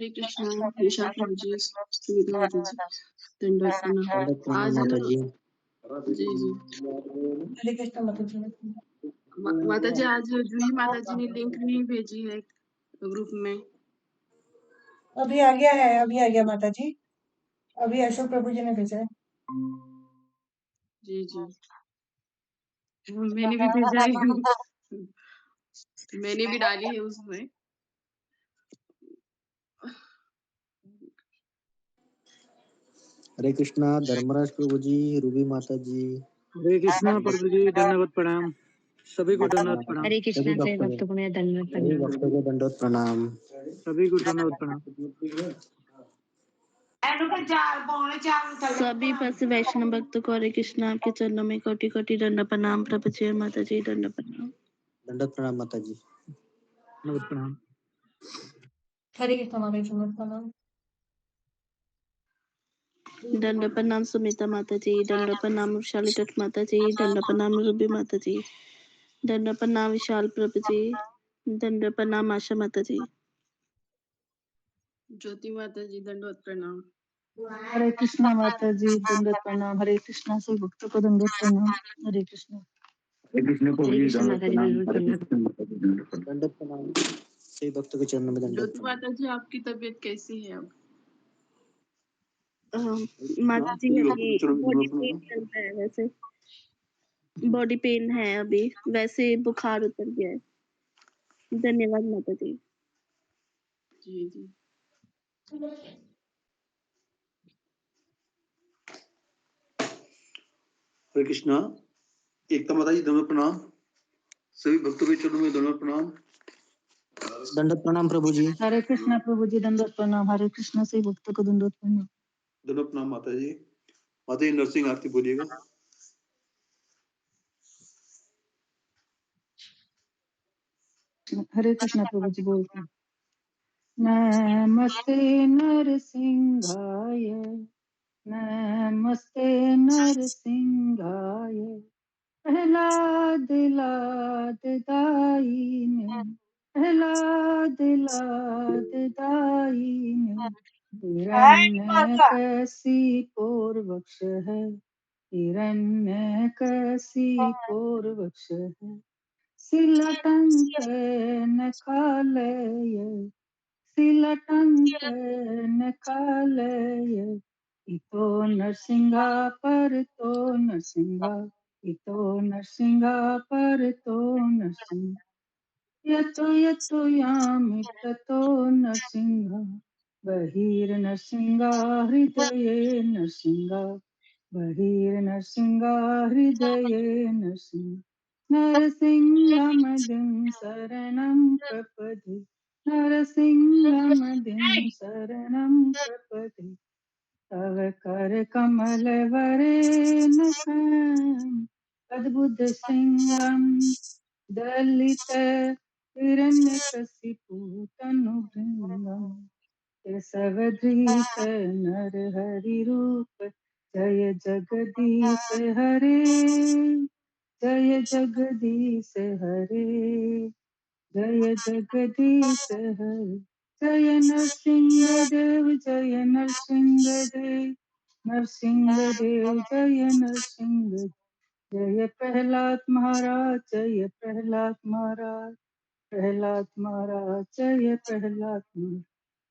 हरे कृष्णा निशा प्रभु जी, सुविधा माता जी, दंडवत प्रणाम। आज माता जी। जी जी हरे कृष्ण माता जी। माता जी, आज जूही माता जी ने लिंक नहीं भेजी है ग्रुप में। अभी आ गया है, अभी आ गया माता जी। अभी अशोक प्रभु जी ने भेजा है। जी जी मैंने भी भेजा है। मैंने भी डाली है उसमें। हरे कृष्णा धर्मराज प्रभु जी, रूबी माता जी। हरे कृष्णा प्रभु जी, दंडवत प्रणाम। सभी को दंडवत प्रणाम। हरे कृष्णा से भक्तों को मेरा दंडवत प्रणाम। भक्तों को दंडवत प्रणाम। सभी को दंडवत प्रणाम। सभी बस वैष्णव भक्तों को हरे कृष्णा, आपके चरणों में कोटि कोटि दंड प्रणाम। प्रभु जी माता जी दंड प्रणाम। दंडवत प्रणाम माता जी। दंडवत प्रणाम। हरे कृष्ण माता जी, प्रणाम। दंड प्रणाम सुमिता माता जी, दंड प्रणाम वैशाली तट माता जी, दंड प्रणाम रूबी माता जी, दंड प्रणाम विशाल प्रभु जी, दंड प्रणाम आशा माता जी, ज्योति माता जी दंडवत प्रणाम। हरे कृष्णा माता जी, दंडवत प्रणाम। हरे कृष्णा से भक्तों को दंडवत प्रणाम। हरे कृष्णा। हरे कृष्णा माता जी, दंडवत प्रणाम। सभी भक्तों के चरणों में दंडवत ज्योति प्रणाम। माता जी, आपकी तबीयत कैसी है अब? माता जी अभी बॉडी पेन चल रहा है, वैसे बॉडी पेन है अभी, वैसे बुखार उतर गया है। धन्यवाद माता जी। जी जी हरे कृष्णा। एकता माता जी दंडवत प्रणाम। सभी भक्तों के चरणों में दंडवत प्रणाम। दंडवत प्रणाम प्रभु जी। हरे कृष्णा प्रभु जी, दंडवत प्रणाम। हरे कृष्णा से भक्तों को दंडवत प्रणाम। दंडवत प्रणाम माता जी। माता जी नरसिंह आरती बोलिएगा। हरे कृष्णा प्रभु जी बोलते हैं। नमस्ते नरसिंहाय, नमस्ते नरसिंहाय, प्रहलाद लाद दायिने, प्रहलाद लाद दायिने, हिरण्यकशिपुर वक्ष है, हिरण्यकशिपुर वक्ष है, सिलटंक नखालय, सिलटंक नखालय, इतो नरसिंहा पर तो नरसिंहा, इतो नरसिंहा पर तो नरसिंहा, यतो यतो यामि ततो नरसिंहा, बहिर्नरसिंहा हृदये नरसिंहा, बहिर्नरसिंहा हृदये नरसिंहा, नरसिंहमदिं शरणं प्रपदे, नरसिंहमदिं शरणं प्रपदे, तव कर कमल वरेण्यं तद्बुद्ध सिंहं दलित हिरण्यकशिपु तनुभृङ्गम्, केशवधृष नर हरि रूप, जय जगदीश हरे, जय जगदीश हरे, जय जगदीश हरे, जय नरसिंह देव, जय नरसिंह देव, नरसिंह देव जय नरसिंह देव, जय प्रहलाद महाराज, जय प्रहलाद महाराज, प्रहलाद महाराज, जय प्रहलाद महाराज,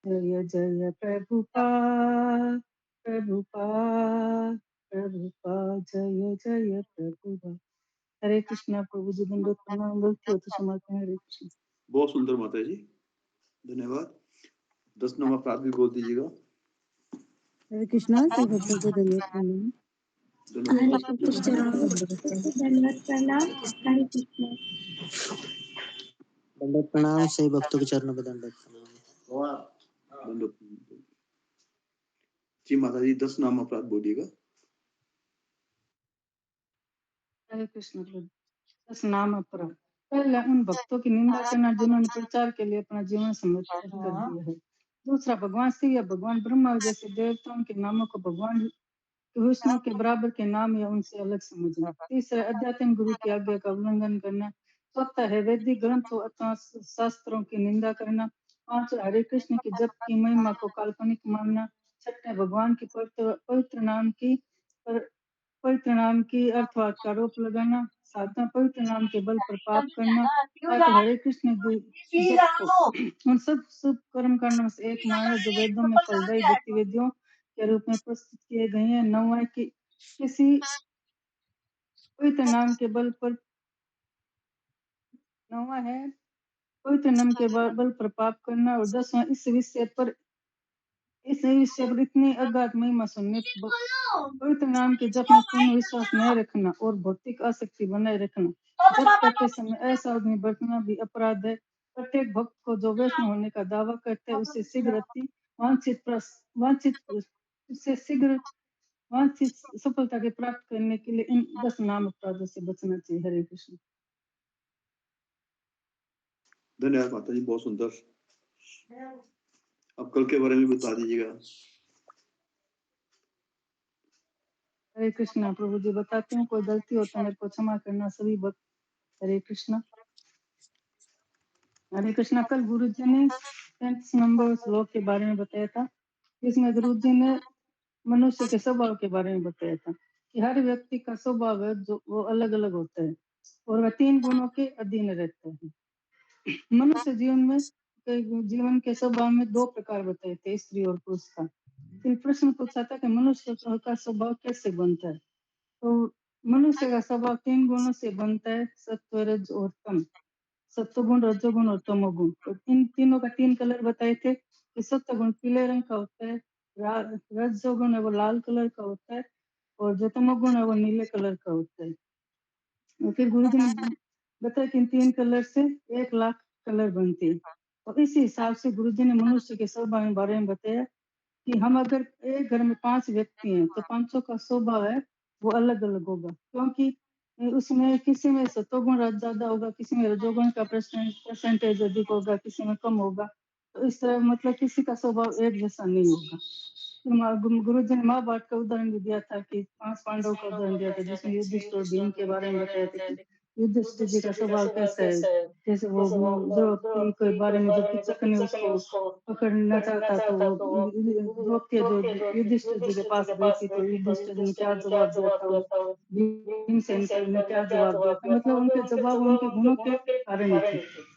जय जय प्रभुपाद, प्रभुपाद, प्रभुपाद, जय जय प्रभुपाद। हरे कृष्णा प्रभु जी, दंडवत प्रणाम। गलती हो तो समझते हैं। हरे कृष्ण। बहुत सुंदर माता जी, धन्यवाद। 10 नंबर प्रात भी बोल दीजिएगा। हरे कृष्णा से भक्तों को दंडवत प्रणाम। दंडवत दंडवत प्रणाम। सभी भक्तों के चरणों में दंडवत प्रणाम। दंडवत। जी माता जी 10 नाम अपराध बोलिएगा। हरे कृष्ण प्रभु। बस नाम अपराध। पहले उन भक्तों की निंदा करना जिन्होंने प्रचार के लिए अपना जीवन समर्पित कर दिया है। दूसरा, भगवान शिव या भगवान ब्रह्मा जैसे देवताओं के नामों को भगवान विष्णु के बराबर के नाम या उनसे अलग समझना। तीसरा, अध्यात्म गुरु की आज्ञा का उल्लंघन करना। चौथा है वैदिक ग्रंथों अथवा शास्त्रों की निंदा करना। 5 हरे कृष्ण की जप की महिमा को काल्पनिक मानना। 6 भगवान की पवित्र नाम की अर्थवाद का आरोप लगाना। 7 पवित्र नाम के बल पर पाप करना। 8 हरे कृष्ण जप को उन सब शुभ कर्म कांडों से एक माना जो वेदों में फलदायी गतिविधियों के रूप में प्रस्तुत किए गए हैं। 9 है कि किसी पवित्र नाम के बल पर 9 है पवित्र नाम के बल पर पाप करना। और 10वां इस विषय पर इतनी अगाध महिमा सुनने पवित्र नाम के जप में पूर्ण विश्वास न रखना और भौतिक आसक्ति बनाए रखना। जप करते समय असावधानी बरतना भी अपराध है। प्रत्येक भक्त को जो वैष्णव होने का दावा करते हैं उससे शीघ्र वांछित सफलता के प्राप्त करने के लिए इन 10 नाम अपराधों से बचना चाहिए। हरे कृष्ण। धन्यवाद माता जी, बहुत सुंदर। अब कल के बारे में बता दीजिएगा। हरे कृष्णा। प्रभु जी बताते हैं, कोई गलती हो तो मेरे को क्षमा करना सभी भक्त। हरे कृष्णा। हरे कृष्णा। कल गुरु जी ने 33 नंबर श्लोक के बारे में बताया था। इसमें गुरु जी ने मनुष्य के स्वभाव के बारे में बताया था कि हर व्यक्ति का स्वभाव है जो वो अलग अलग होता है और वह 3 गुणों के अधीन रहता है। मनुष्य जीवन के स्वभाव में 2 प्रकार बताए थे, स्त्री और पुरुष का। फिर प्रश्न पूछा था कि मनुष्य का स्वभाव कैसे बनता है। तो मनुष्य का स्वभाव 3 गुणों से बनता है, सत्व, रज और तम। सत्वगुण, रजोगुण और तमोगुण। तो इन तीनों का 3 कलर बताए थे कि सत्वगुण पीले रंग का होता है, रजोगुण है वो लाल कलर का होता है और जो तमोगुण है वो नीले कलर का होता है। और फिर गुरु जी ने बताया कि इन 3 कलर से 1 लाख कलर बनते हैं। और इसी हिसाब से गुरु जी ने मनुष्य के स्वभाव के बारे में बताया कि हम अगर एक घर में 5 व्यक्ति हैं तो 5 का स्वभाव है वो अलग अलग होगा, क्योंकि उसमें किसी में सत्वगुण ज्यादा होगा, किसी में रजोगुण का परसेंटेज अधिक होगा, किसी में कम होगा। तो इस तरह मतलब किसी का स्वभाव एक जैसा नहीं होगा। गुरु जी ने महाभारत का उदाहरण भी दिया था कि 5 पांडव का उदाहरण दिया था जिसमें युधिष्ठिर और भीम के बारे में बताया था कि युधिष्ठिर जी का स्वभाव कैसा है। जैसे वो द्रौपदी के बारे में जब किचक ने उसको पकड़ना चाहता तो वो द्रौपदी जो युधिष्ठिर जी के पास गई थी तो युधिष्ठिर जी ने क्या जवाब दिया था और भीमसेन ने क्या जवाब दिया था। मतलब उनके जवाब उनके गुणों के कारण ही थे।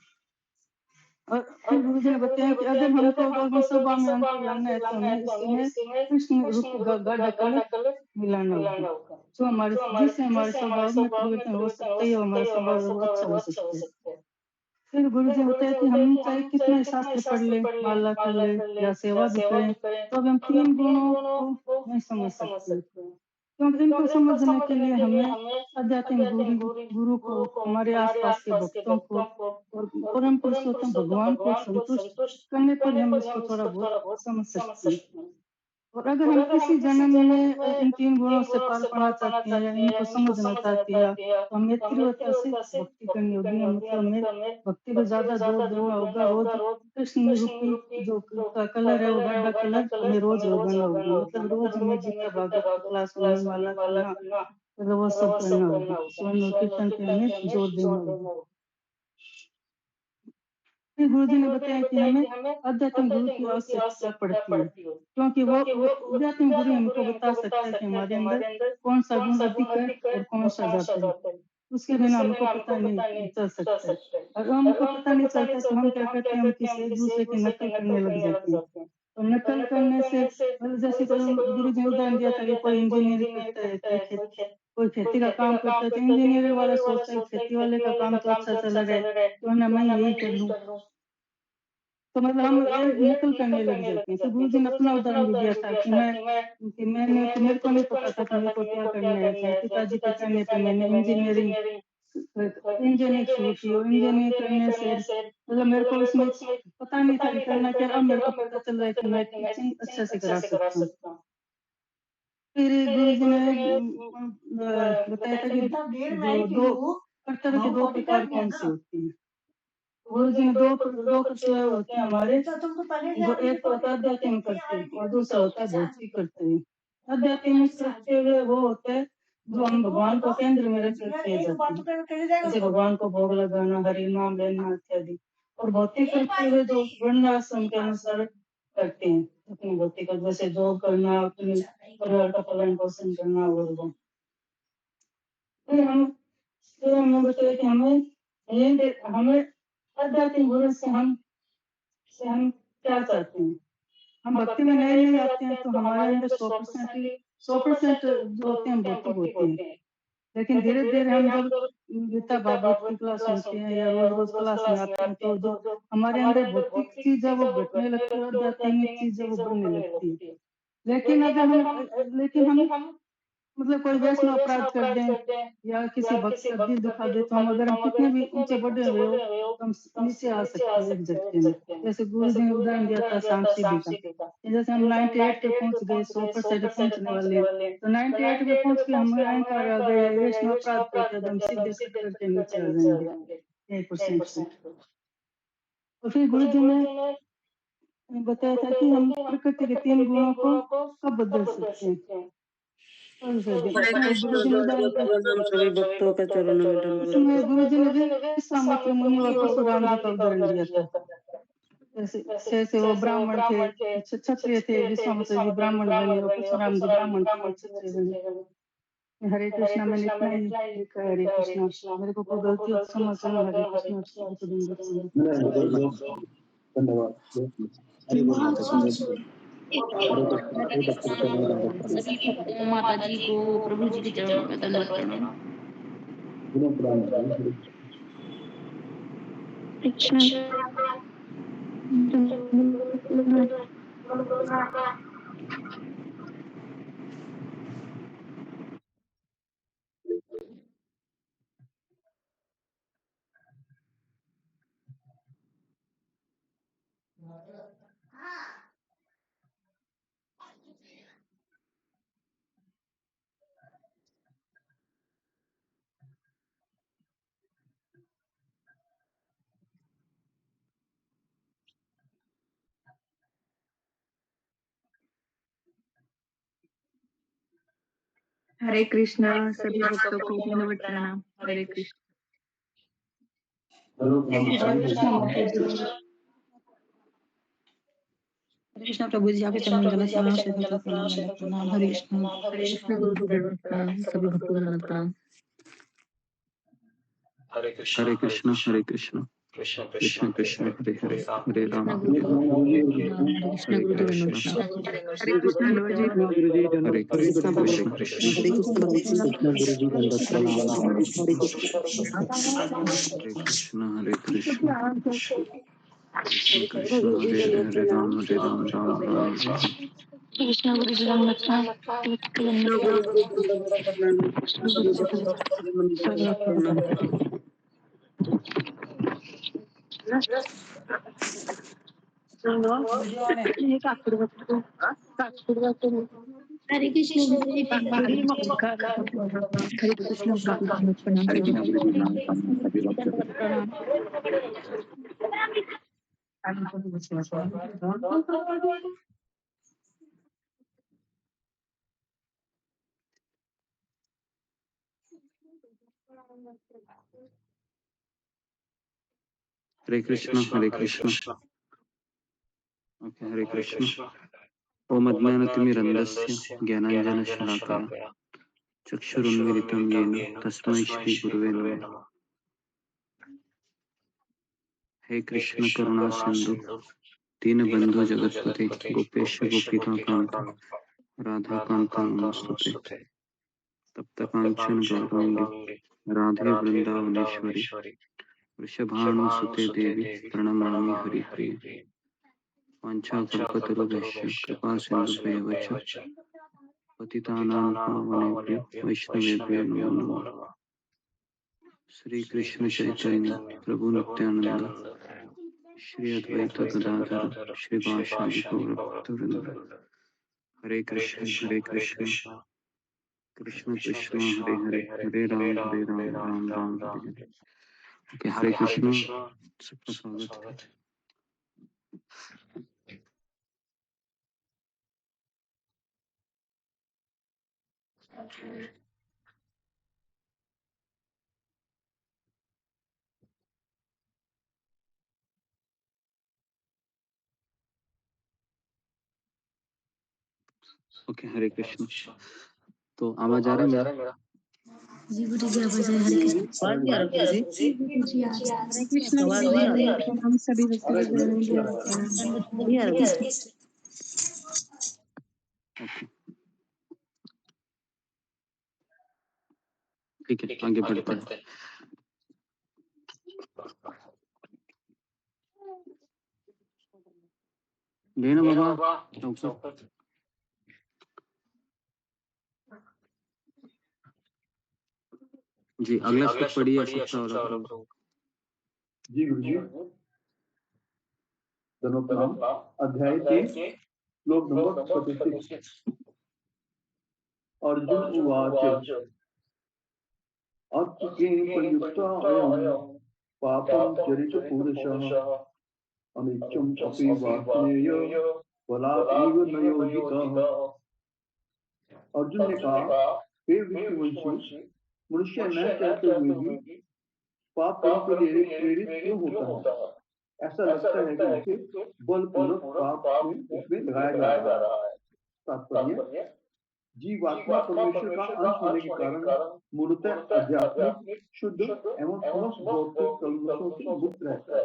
और फिर गुरु जी ने बताया कि अगर हमको अपने स्वभाव में अंतर लाना है तो हमें इसमें कृष्ण रूपी गाढ़ा कलर मिलाना होगा, जो हमारे जिससे हमारे स्वभाव में परिवर्तन हो सकता है और हमारा स्वभाव वो अच्छा हो सकता है। फिर गुरु जी ने बताया कि हम चाहे कितने शास्त्र पढ़ ले, माला कर ले या सेवा भी करें तो अब हम 3 गुणों को नहीं समझ सकते, क्योंकि इनको समझने के लिए हमें आध्यात्मिक गुरु को, हमारे आसपास के भक्तों को और परम पुरुषोत्तम भगवान को संतुष्ट करने पर हम इसको थोड़ा बहुत समझ सकते हैं। और अगर हम इसी जन्म में इन 3 गुणों से पार पाना चाहते हैं या इनको समझना चाहते हैं तो हमें तीव्रता से भक्ति करनी होगी। मतलब हमें भक्ति पे ज्यादा जोर देना होगा। रोज कृष्ण रूपी जो का कलर है वो गाढ़ा कलर हमें रोज लगाना होगा। मतलब रोज हमें गीता भागवत की क्लास सुननी, माला करना, वो सब करना होगा। स्वर्ण और कीर्तन पे हमें जोर देना होगा। फिर गुरु जी ने बताया कि हमें आध्यात्मिक गुरु की आवश्यकता पड़ती है, क्योंकि वो आध्यात्मिक गुरु हमको बता सकता है कि हमारे अंदर कौन सा गुण अधिक है और कौन सा जाता है। उसके बिना हमको पता नहीं चल सकता है। और हमको पता नहीं चलता तो हम क्या करते हैं, हम किसी एक दूसरे की नकल करने लग जाते हैं। और नकल करने से जैसे गुरु जी ने उदाहरण दिया था कि कोई इंजीनियर करता है, कोई खेती का काम करता है तो इंजीनियर वाला सोचता है खेती वाले का काम तो अच्छा चल रहा है तो ना मैं यही कर लूं। तो मतलब हम एक नकल करने लग जाते हैं। तो गुरु जी ने अपना उदाहरण भी दिया था कि मैंने तो मेरे को नहीं पता था कि मेरे को क्या करना है। मेरे पिताजी के कहने पे मैंने इंजीनियरिंग शुरू की और इंजीनियरिंग करने से मतलब मेरे को इसमें पता नहीं था कि करना क्या। अब मेरे को पता चल रहा है कि मैं टीचिंग अच्छे से करा सकता हूँ। फिर गुरु जी ने बताया था कि जो 2 कर्तव्य के 2 प्रकार कौन से होते हैं। गुरु जी ने 2 कर्तव्य होते हैं हमारे, जो एक तो होता है आध्यात्मिक कर्तव्य और दूसरा होता है भौतिक कर्तव्य। आध्यात्मिक कर्तव्य वो होता है जो हम भगवान को केंद्र में रख कर किए जाते हैं, जैसे भगवान को भोग लगाना, हरि नाम लेना इत्यादि। और भौतिक करते हुए जो वर्णाश्रम के अनुसार करते हैं अपनी भौतिक का, जैसे जॉब करना, अपने परिवार का पालन पोषण करना और वो। फिर हमने बताया कि हमें आध्यात्मिक गुरु से हम क्या चाहते हैं। हम भक्ति में नए नए आते हैं तो हमारे अंदर 100% जो होते हैं भौतिक होते हैं, लेकिन धीरे धीरे हम जब गीता भागवत की क्लास सुनते हैं या रोज रोज क्लास में आते हैं तो जो हमारे अंदर भौतिक चीज है वो घटने लगती है और आध्यात्मिक चीज है वो बढ़ने लगती है। लेकिन हम मतलब कोई वैष्णव अपराध कर दें या किसी भक्त का दिल दुखा दे तो हम कितने भी ऊंचे बढ़े हुए हो तो हम नीचे आ सकते हैं एक झटके में। जैसे गुरु जी ने उदाहरण दिया था शाम सीढ़ी का, जैसे हम 98 पे पहुंच गए, 100% पहुंचने वाले हैं, तो 98 पे पहुंच के हमें अहंकार आ गया, वैष्णव अपराध करते हैं तो हम सीधे कट करके नीचे आ जाएंगे 1% पे। और फिर गुरु जी ने बताया था कि हम प्रकृति के 3 गुणों को कब बदल सकते हैं। हरे कृष्ण गौरव भगवान सभी भक्तों के चरणों में दंडवत इसमें गुरु जी ने विश्वामित्र मुनि और परशुराम जी का उदाहरण दिया था। जैसे वो ब्राह्मण थे, क्षत्रिय थे, विश्वामित्र जी ब्राह्मण बने और परशुराम जी ब्राह्मण थे और क्षत्रिय बने। हरे कृष्णा मैंने इतना ही लिखा है। हरे कृष्णा, मेरे को कोई गलती हो तो क्षमा करना। हरे कृष्णा, सभी को दंडवत प्रणाम। धन्यवाद। हरि बोल माता जी। हरे कृष्ण सभी भक्तों के चरणों में दंडवत प्रणाम। सभी भक्तों माता जी को प्रभु जी के चरणों में दंडवत प्रणाम। विनय प्रणाम जी। कृष्ण हरे कृष्णा, सभी भक्तों को दंडवत प्रणाम। हरे कृष्ण। हरे कृष्ण प्रभु जी आपके चरणों में दंडवत प्रणाम, सभी भक्तों को दंडवत प्रणाम। हरे कृष्ण। हरे कृष्ण गुरु जी दंडवत प्रणाम, सभी भक्तों को दंडवत प्रणाम। हरे कृष्ण कृष्ण कृष्ण हरे हरे हरे राम कृष्ण गुरु जी दंडवत प्रणाम। हरे कृष्ण गुरु जी दंडवत प्रणाम। हरे कृष्ण गुरु जी गुरु जी हरे दंडवत हरे कृष्ण कृष्ण हरे भगवान। कृष्ण हरे कृष्ण भगवान। कृष्ण गुरु जी दंडवत प्रणाम। हरे कृष्ण। हरे कृष्ण कृष्ण कृष्ण गुरु जी हरे हरे दंडवत हरे राम राम राम हरे हरे। कृष्ण गुरु जी दंडवत प्रणाम। हरे कृष्ण गुरु जी हरे कृष्ण गुरु जी दंडवत प्रणाम, हरे सभी कृष्ण भक्तों को गुरु दंडवत प्रणाम। जी दंडवत प्रणाम। हरे कृष्ण ओके हरे कृष्ण। ओम अज्ञानतिमिरन्धस्य ज्ञानाञ्जनशलाकया चक्षुरुन्मीलितं येन तस्मै श्री गुरुवे नमः। हे कृष्ण करुणा सिंधु दीनबंधु जगतपते गोपेश गोपिका कांत राधा कांत नमस्तुते। तप्त कांचन गौरांगी राधे वृंदावनेश्वरी वृषभानुसुते देवी प्रणमामि हरिप्रिये। वाञ्छाकल्पतरुभ्यश्च कृपा सिन्धुभ्येव च पतितानां पावनेभ्यो वैष्णवेभ्यो नमो नमः। श्री कृष्ण चैतन्य प्रभु नित्यानंद श्री अद्वैत गदाधर श्रीवासादि गौर भक्तवृंद। हरे कृष्ण कृष्ण कृष्ण हरे हरे हरे राम राम राम हरे हरे। ओके हरे कृष्ण, सबका स्वागत है। ओके, हरे कृष्ण। तो आवाज आ रहा है मेरा? जी गुरु जी आवाज है। हरे कृष्ण। आवाज नहीं आ रहा गुरु जी। जी गुरु जी आज हरे कृष्ण आवाज गुरु नहीं आ जी रहा। प्रणाम सभी भक्तों को दंडवत प्रणाम। नहीं आ रहा गुरु जी। ओके, ठीक है, आगे बढ़ते हैं। लेना बाबा चौकट। जी, अगला श्लोक पढ़िए, 17 वाला प्रभु। जी गुरु जी, धन्यवाद प्रणाम। अध्याय 3 श्लोक नंबर 36। अर्जुन उवाच अत्केन प्रयुक्तायं पापं चरितपुरुषः अनिच्छम् अपि वार्ष्णेय बलात् इव न योजितः। अर्जुन ने कहा, हे विष्णुवंशी, मनुष्य न चाहते हुए भी पाप कर्म के लिए प्रेरित क्यों होता है? ऐसा लगता है कि उसे बलपूर्वक पाप में उसमें लगाया जा रहा है। तात्पर्य, जीवात्मा परमेश्वर का अंश होने के कारण मूलतः आध्यात्मिक, शुद्ध एवं समस्त भौतिक कलमशों से मुक्त रहता है।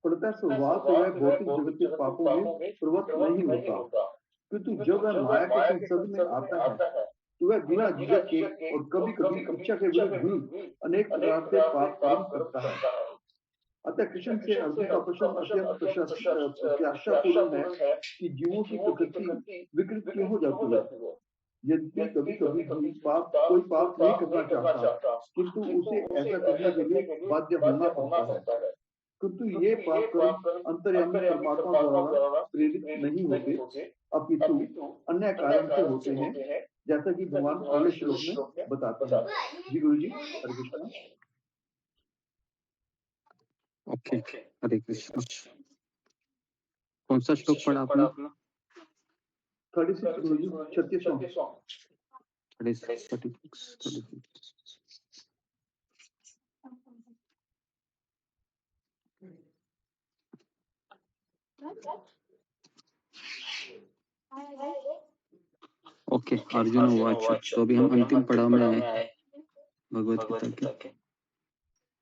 फलतः स्वभाव से वह भौतिक जगत के पापों में प्रवृत्त नहीं होता, किंतु जब वह माया के संसर्ग में आता है तो वह बिना झिझक के और कभी कभी इच्छा के विरुद्ध भी अनेक प्रकार से पाप कर्म करता है। अतः कृष्ण से अर्जुन का प्रश्न अत्यंत प्रत्याशापूर्ण है कि जीवों की प्रकृति विकृत क्यों हो जाती है। यद्यपि कभी कभी कोई पाप नहीं करना चाहता, किंतु उसे ऐसा करने के लिए बाध्य होना पड़ता है। किंतु ये पाप कर्म अंतर्यामी परमात्मा द्वारा प्रेरित नहीं होते, अपितु अन्य कारण से होते हैं, जैसा कि भगवान अगले श्लोक में बताते हैं। जी गुरु जी, हरे कृष्ण। ओके, हरे कृष्ण। कौन सा श्लोक पढ़ा आपने? 36 गुरु जी, 36वां। 36। ओके, अर्जुन उवाच। तो अभी हम अंतिम पड़ाव में आए भगवत गीता के।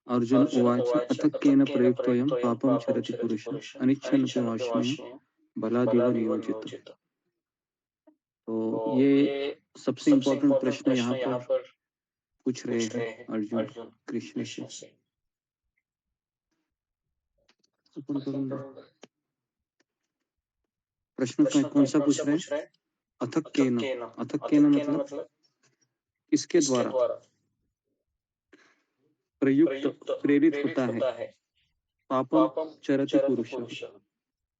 अर्जुन उवाच अथक्केन प्रयुक्तोऽयं पापं चरति पुरुषः अनिच्छन्नपि वार्ष्णेय बलादेव नियोजितः। तो ये सबसे इम्पोर्टेंट प्रश्न यहाँ पर पूछ रहे हैं अर्जुन कृष्ण से। प्रश्न कौन सा पूछ रहे हैं? अथक्केन। अथक्केन मतलब इसके द्वारा प्रयुक्त प्रेरित होता है। पापम चरति पुरुषः,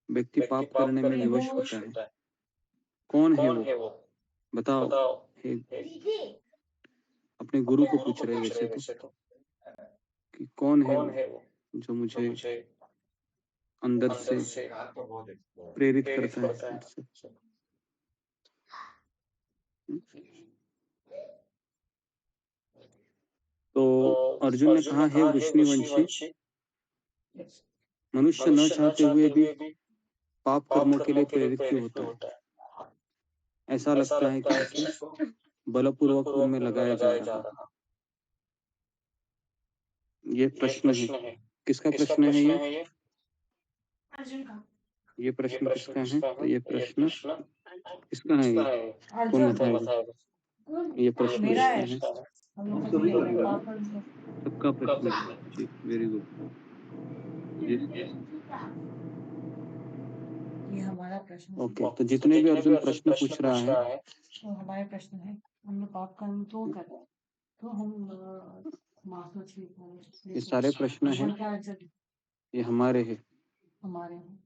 व्यक्ति पाप करने में विवश होता है। कौन है वो? बताओ। हे अपने गुरु को पूछ रहे वैसे तो कि कौन है वो जो मुझे अंदर से प्रेरित करता है। तो अर्जुन ने कहा, हे वृष्णिवंशी, मनुष्य न चाहते हुए भी पाप कर्मों के लिए प्रेरित क्यों होता है? ऐसा लगता है कि उसको बलपूर्वक उनमें लगाया जा रहा है। ये प्रश्न है। किसका प्रश्न है ये? ये प्रश्न किसका है? तो ये प्रश्न किसका है? ये कौन बताएगा? ये प्रश्न मेरा किसका है। है? सभी का गुरु जी। सबका प्रश्न है जी, वेरी गुड। ये हमारा प्रश्न है। ओके, तो जितने भी अर्जुन प्रश्न पूछ रहा है तो हमारे प्रश्न है, हम लोग पाप कर्म क्यों कर रहे हैं? तो हम मांस मछली खाने, ये सारे प्रश्न हैं, क्या आंसर है? ये हमारे हैं। हमारे हैं।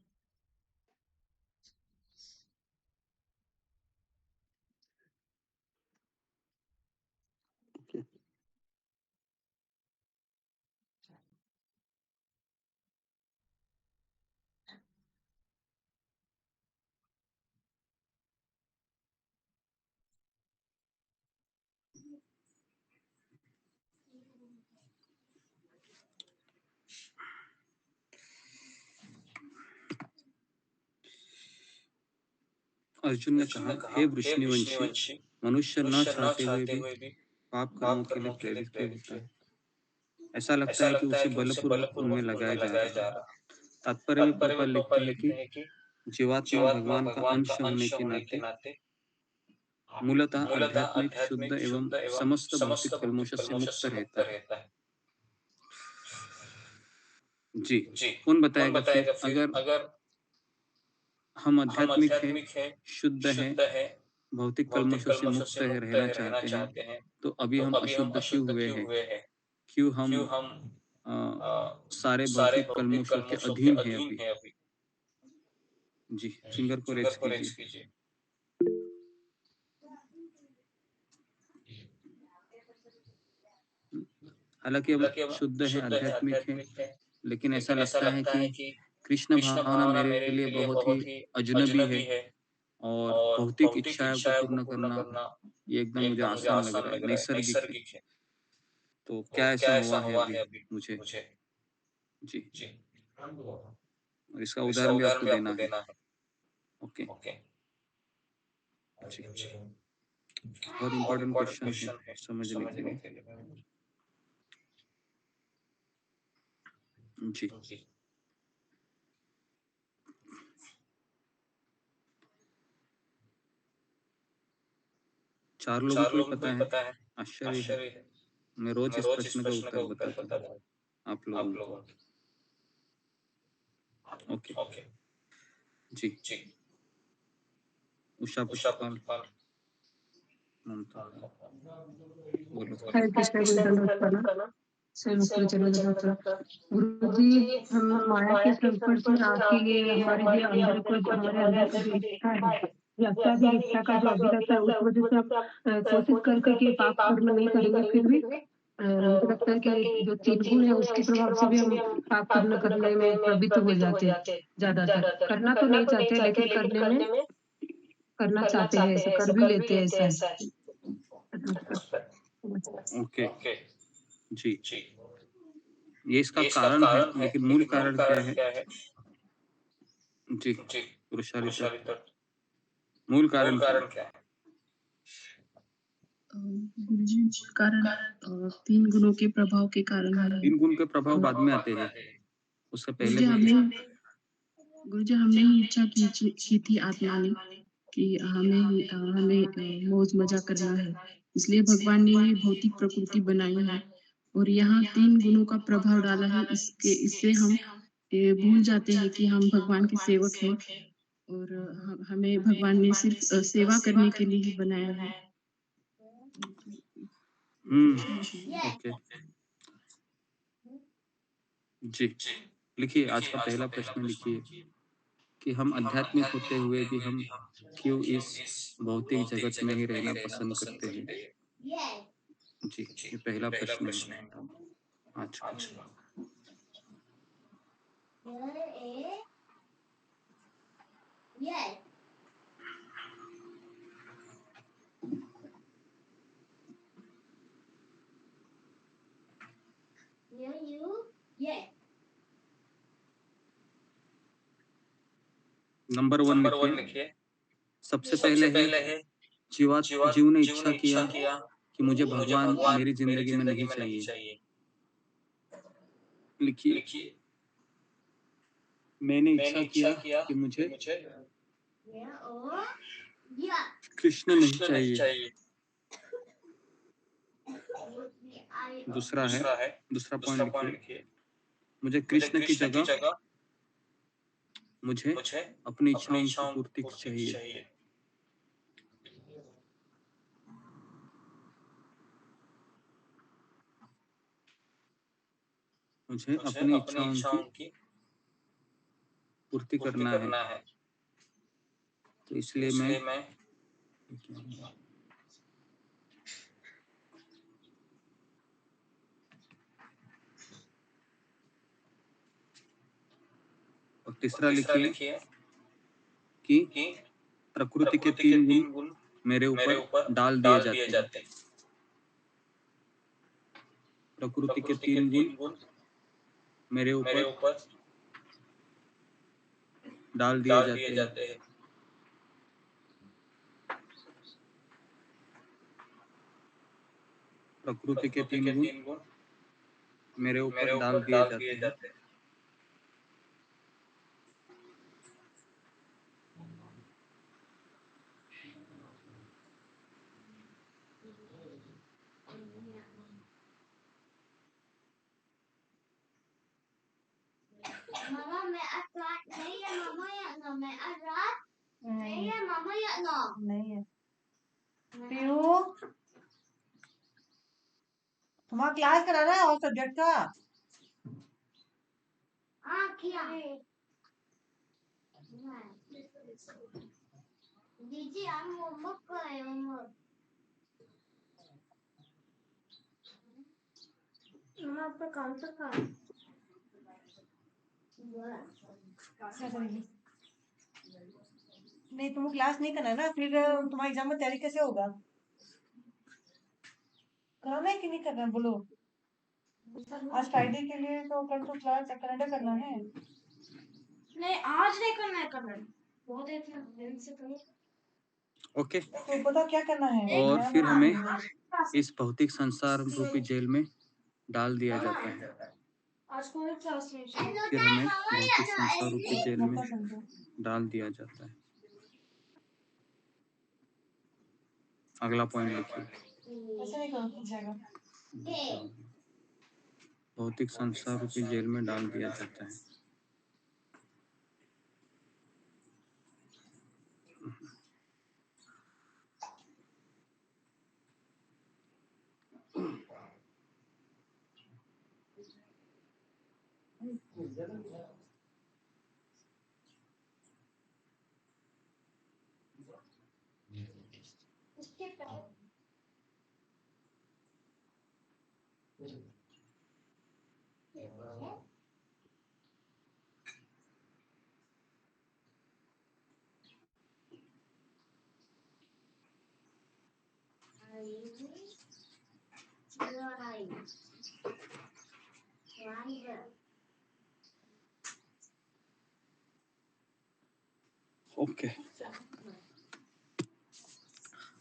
अर्जुन ने कहा, हे वृष्णिवंशी, मनुष्य न चाहते हुए भी पाप कर्मों के लिए प्रेरित क्यों होता है? ऐसा लगता है कि उसे बलपूर्वक उनमें लगाया जा रहा है। तात्पर्य में प्रभुपाद लिखते हैं कि जीवात्मा भगवान का अंश होने के नाते मूलतः आध्यात्मिक, शुद्ध एवं समस्त भौतिक कल्मोश से मुक्त रहता है। जी, कौन बताएगा फिर? अगर हम आध्यात्मिक है, शुद्ध है, भौतिक कल्मशों से मुक्त है, रहना चाहते हैं, तो अभी हम अशुद्ध क्यों हुए हैं? क्यों हम सारे भौतिक कल्मशों के अधीन हैं अभी? जी, फिंगर को रेज कीजिए। हालांकि अब शुद्ध है, आध्यात्मिक है, लेकिन ऐसा लगता है कि कृष्ण भावना मेरे लिए बहुत ही अजनबी है और भौतिक इच्छाओं को पूर्ण करना ये एकदम मुझे आसान लग रहा है, नैसर्गिक है। तो क्या ऐसा हुआ है अभी मुझे? जी, और इसका उदाहरण भी आपको देना है। ओके, जी, बहुत इम्पोर्टेंट क्वेश्चन है समझने के लिए। जी, चार लोगों को ही पता है, आश्चर्य है। मैं रोज इस प्रश्न का उत्तर बताता हूँ आप लोगों को। ओके, जी, उषा पुष्पाल, ममता, बोलो। हरे कृष्ण गुरु दंडवत प्रणाम। सभी भक्तों चरण दंडवत। गुरु जी, हम माया के संपर्क में आके हमारे जो अंदर को, हमारे अंदर का जो इच्छा है, जो अत्याधिक इच्छा का जो अभिलाषा है, उस वजह से हम कोशिश करके कि पाप कर्म नहीं करेंगे, फिर भी मुझे लगता है कि जो तीन गुण है उसके प्रभाव से भी हम पाप कर्म करने में प्रवृत्त हो जाते हैं। ज्यादातर करना तो नहीं चाहते, लेकिन करने में करना चाहते हैं, ऐसा कर भी लेते हैं, ऐसा है। ओके, जी, ये इसका कारण है, लेकिन मूल कारण क्या है? जी, पुरुषारित, मूल कारण क्या है? गुरुजी, कारण 3 गुणों के प्रभाव के कारण है। 3 गुण के प्रभाव बाद में आते हैं, उससे पहले गुरुजी, हमने ही इच्छा की थी आत्मा ने कि हमें मौज मजा करना है, इसलिए भगवान ने ये भौतिक प्रकृति बनाई है और यहाँ 3 गुणों का प्रभाव डाला है। इससे हम भूल जाते हैं कि हम भगवान के सेवक हैं और हमें भगवान ने सिर्फ सेवा करने के लिए ही बनाया है। ओके, जी, लिखिए आज का पहला प्रश्न लिखिए कि हम आध्यात्मिक होते हुए भी हम क्यों इस भौतिक जगत में ही रहना पसंद करते हैं? जी, ये पहला प्रश्न है आज का। नंबर 1 लिखिए। सबसे पहले है जीव ने इच्छा किया कि मुझे भगवान मेरी जिंदगी में नहीं चाहिए। लिखिए, मैंने इच्छा किया कि मुझे कृष्ण नहीं चाहिए। दूसरा पॉइंट लिखिए, मुझे कृष्ण की जगह मुझे अपनी इच्छाओं की पूर्ति चाहिए। मुझे अपनी इच्छाओं की पूर्ति करना है, तो इसलिए मैं और तीसरा लिखिए कि प्रकृति के 3 गुण मेरे ऊपर डाल दिए जाते हैं। प्रकृति के 3 गुण मेरे ऊपर डाल दिए जाते हैं। प्रकृति के 3 गुण मेरे ऊपर डाल दिए जाते हैं। Mama mẹ ăn lại đấy là mama nhận rồi mẹ ăn rát đấy là mama nhận rồi नहीं है पीरू तुम्हारा क्लास कराना है और सब्जेक्ट का हाँ किया दीजिए हम होमवर्क करें होमवर्क मम्मा आपका काउंटर का नहीं तुम क्लास नहीं करना ना फिर तुम्हारा एग्जाम में तैयारी कैसे होगा करना है कि नहीं करना बोलो आज फ्राइडे के लिए तो कल तो क्लास कनाडा करना है नहीं आज नहीं करना है कनाडा बहुत दिन से करो ओके, तो पता क्या करना है और फिर हमें इस भौतिक संसार रूपी जेल में डाल दिया जाता है। आज कौन क्लास में फिर हमें भौतिक संसार रूपी जेल में डाल दिया जाता है। अगला पॉइंट लिखिए। ऐसे नहीं करो जाएगा भौतिक संसार रूपी जेल में डाल दिया जाता है। ओके,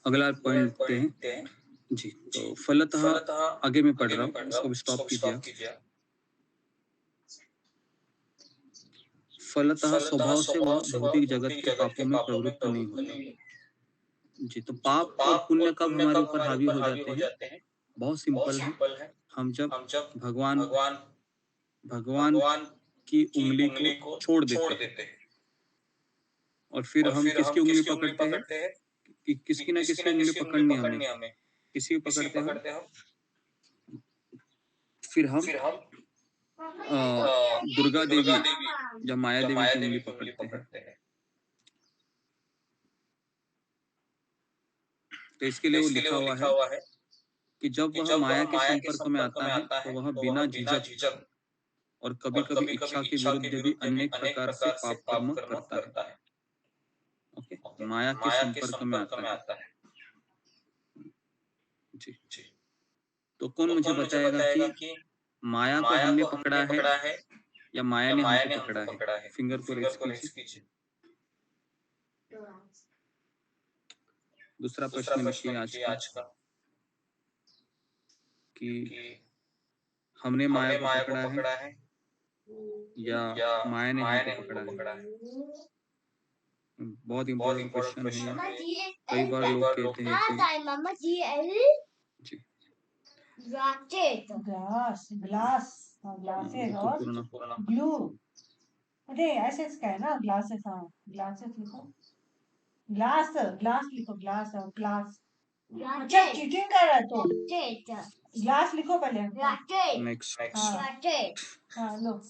अगला पॉइंट लिखते हैं जी। तो फलतः आगे मैं पढ़ रहा हूँ, इसको स्टॉप कीजिए। फलतः स्वभाव से वह भौतिक जगत के पापों में प्रवृत्त नहीं होता। जी, तो पाप और पुण्य कब हमारे ऊपर हावी हो जाते हैं? बहुत सिंपल है, हम जब भगवान की उंगली को छोड़ देते हैं और फिर हम किसकी उंगली पकड़ते हैं कि किसकी ना किसकी उंगली पकड़नी हमें, किसी को पकड़ते हैं फिर हम दुर्गा देवी या माया देवी की उंगली पकड़ते हैं। तो इसके लिए वो लिखा हुआ है कि जब वह माया के संपर्क में आता है तो वह बिना झिझक और कभी-कभी इच्छा के विरुद्ध भी अनेक प्रकार से पाप कर्म करता है। ओके, माया के संपर्क में आता है जी। तो कौन मुझे बताएगा कि माया को हमने पकड़ा है या माया ने हमको पकड़ा है? फिंगर को रेज कीजिए। दूसरा प्रश्न लिखिए आज का कि हमने माया को पकड़ा है या माया ने हमको पकड़ा है? बहुत इम्पोर्टेंट क्वेश्चन है ये। कई बार लोग कहते हैं कि जी ग्लास महत्वपूर्ण ब्लू अरे ऐसे इसका है ना ग्लासेस हाँ ग्लासेस लिखो ग्लास लिखो ग्लास और ग्लास अच्छा चीटिंग कर रहा है तो ग्लास लिखो पहले नेक्स्ट हाँ लो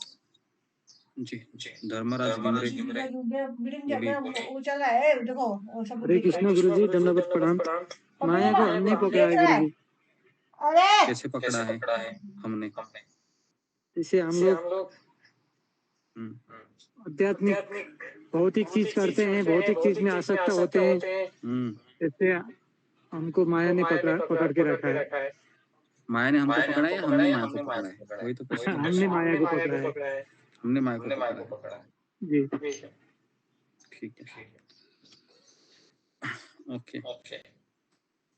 जी धर्मराज गिमरे वो चल रहा है देखो वो सब हरे कृष्ण गुरु जी, दंडवत प्रणाम। माया को हमने पकड़ा है गुरु जी। अरे कैसे पकड़ा है हमने? जैसे हम लोग आध्यात्मिक भौतिक चीज करते हैं, भौतिक चीज में आसक्त होते हैं, जैसे हमको माया ने पकड़ के रखा है। माया ने हमको पकड़ा है या हमने माया को पकड़ा है? वही तो प्रश्न। हमने माया को पकड़ा है। हमने माया को पकड़ा है जी ठीक है ओके।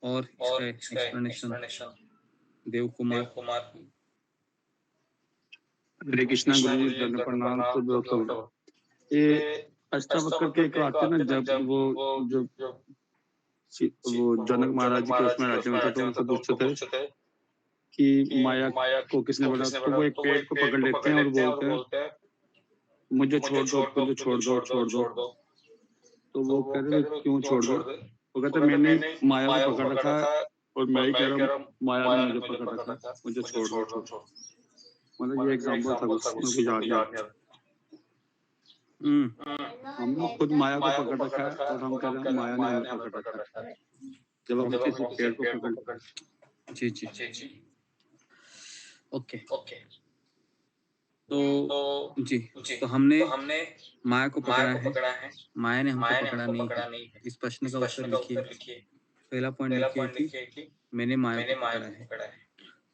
और इसका एक्सप्लेनेशन देव कुमार। हरे कृष्णा गुरु जी, दंड प्रणाम। तो ये अष्टावक्र के एक आते ना, जब वो जनक महाराज जी के उसमें राज्य में थे, तो उनसे पूछते थे कि माया को किसने बना, तो वो एक पेड़ को पकड़ लेते हैं और बोलते हैं मुझे छोड़ दो, मुझे छोड़ दो, छोड़ दो। तो वो कह रहे थे क्यों छोड़ दो? वो कहते मैंने माया को पकड़ रखा है और मैं ही कह रहा हूँ माया ने मुझे पकड़ रखा है, मुझे छोड़ दो, छोड़। मतलब ये एग्जाम्पल था कुछ, मुझे याद नहीं। हम लोग खुद माया को पकड़ रखा है और हम कह रहे हैं माया ने हमें पकड़ रखा है, जब हम किसी पेड़ को पकड़। जी जी जी, ओके। तो जी, तो हमने माया को पकड़ा है, माया ने हमको पकड़ा नहीं है। इस प्रश्न का उत्तर लिखिए। पहला पॉइंट लिखिए कि मैंने माया को पकड़ा है।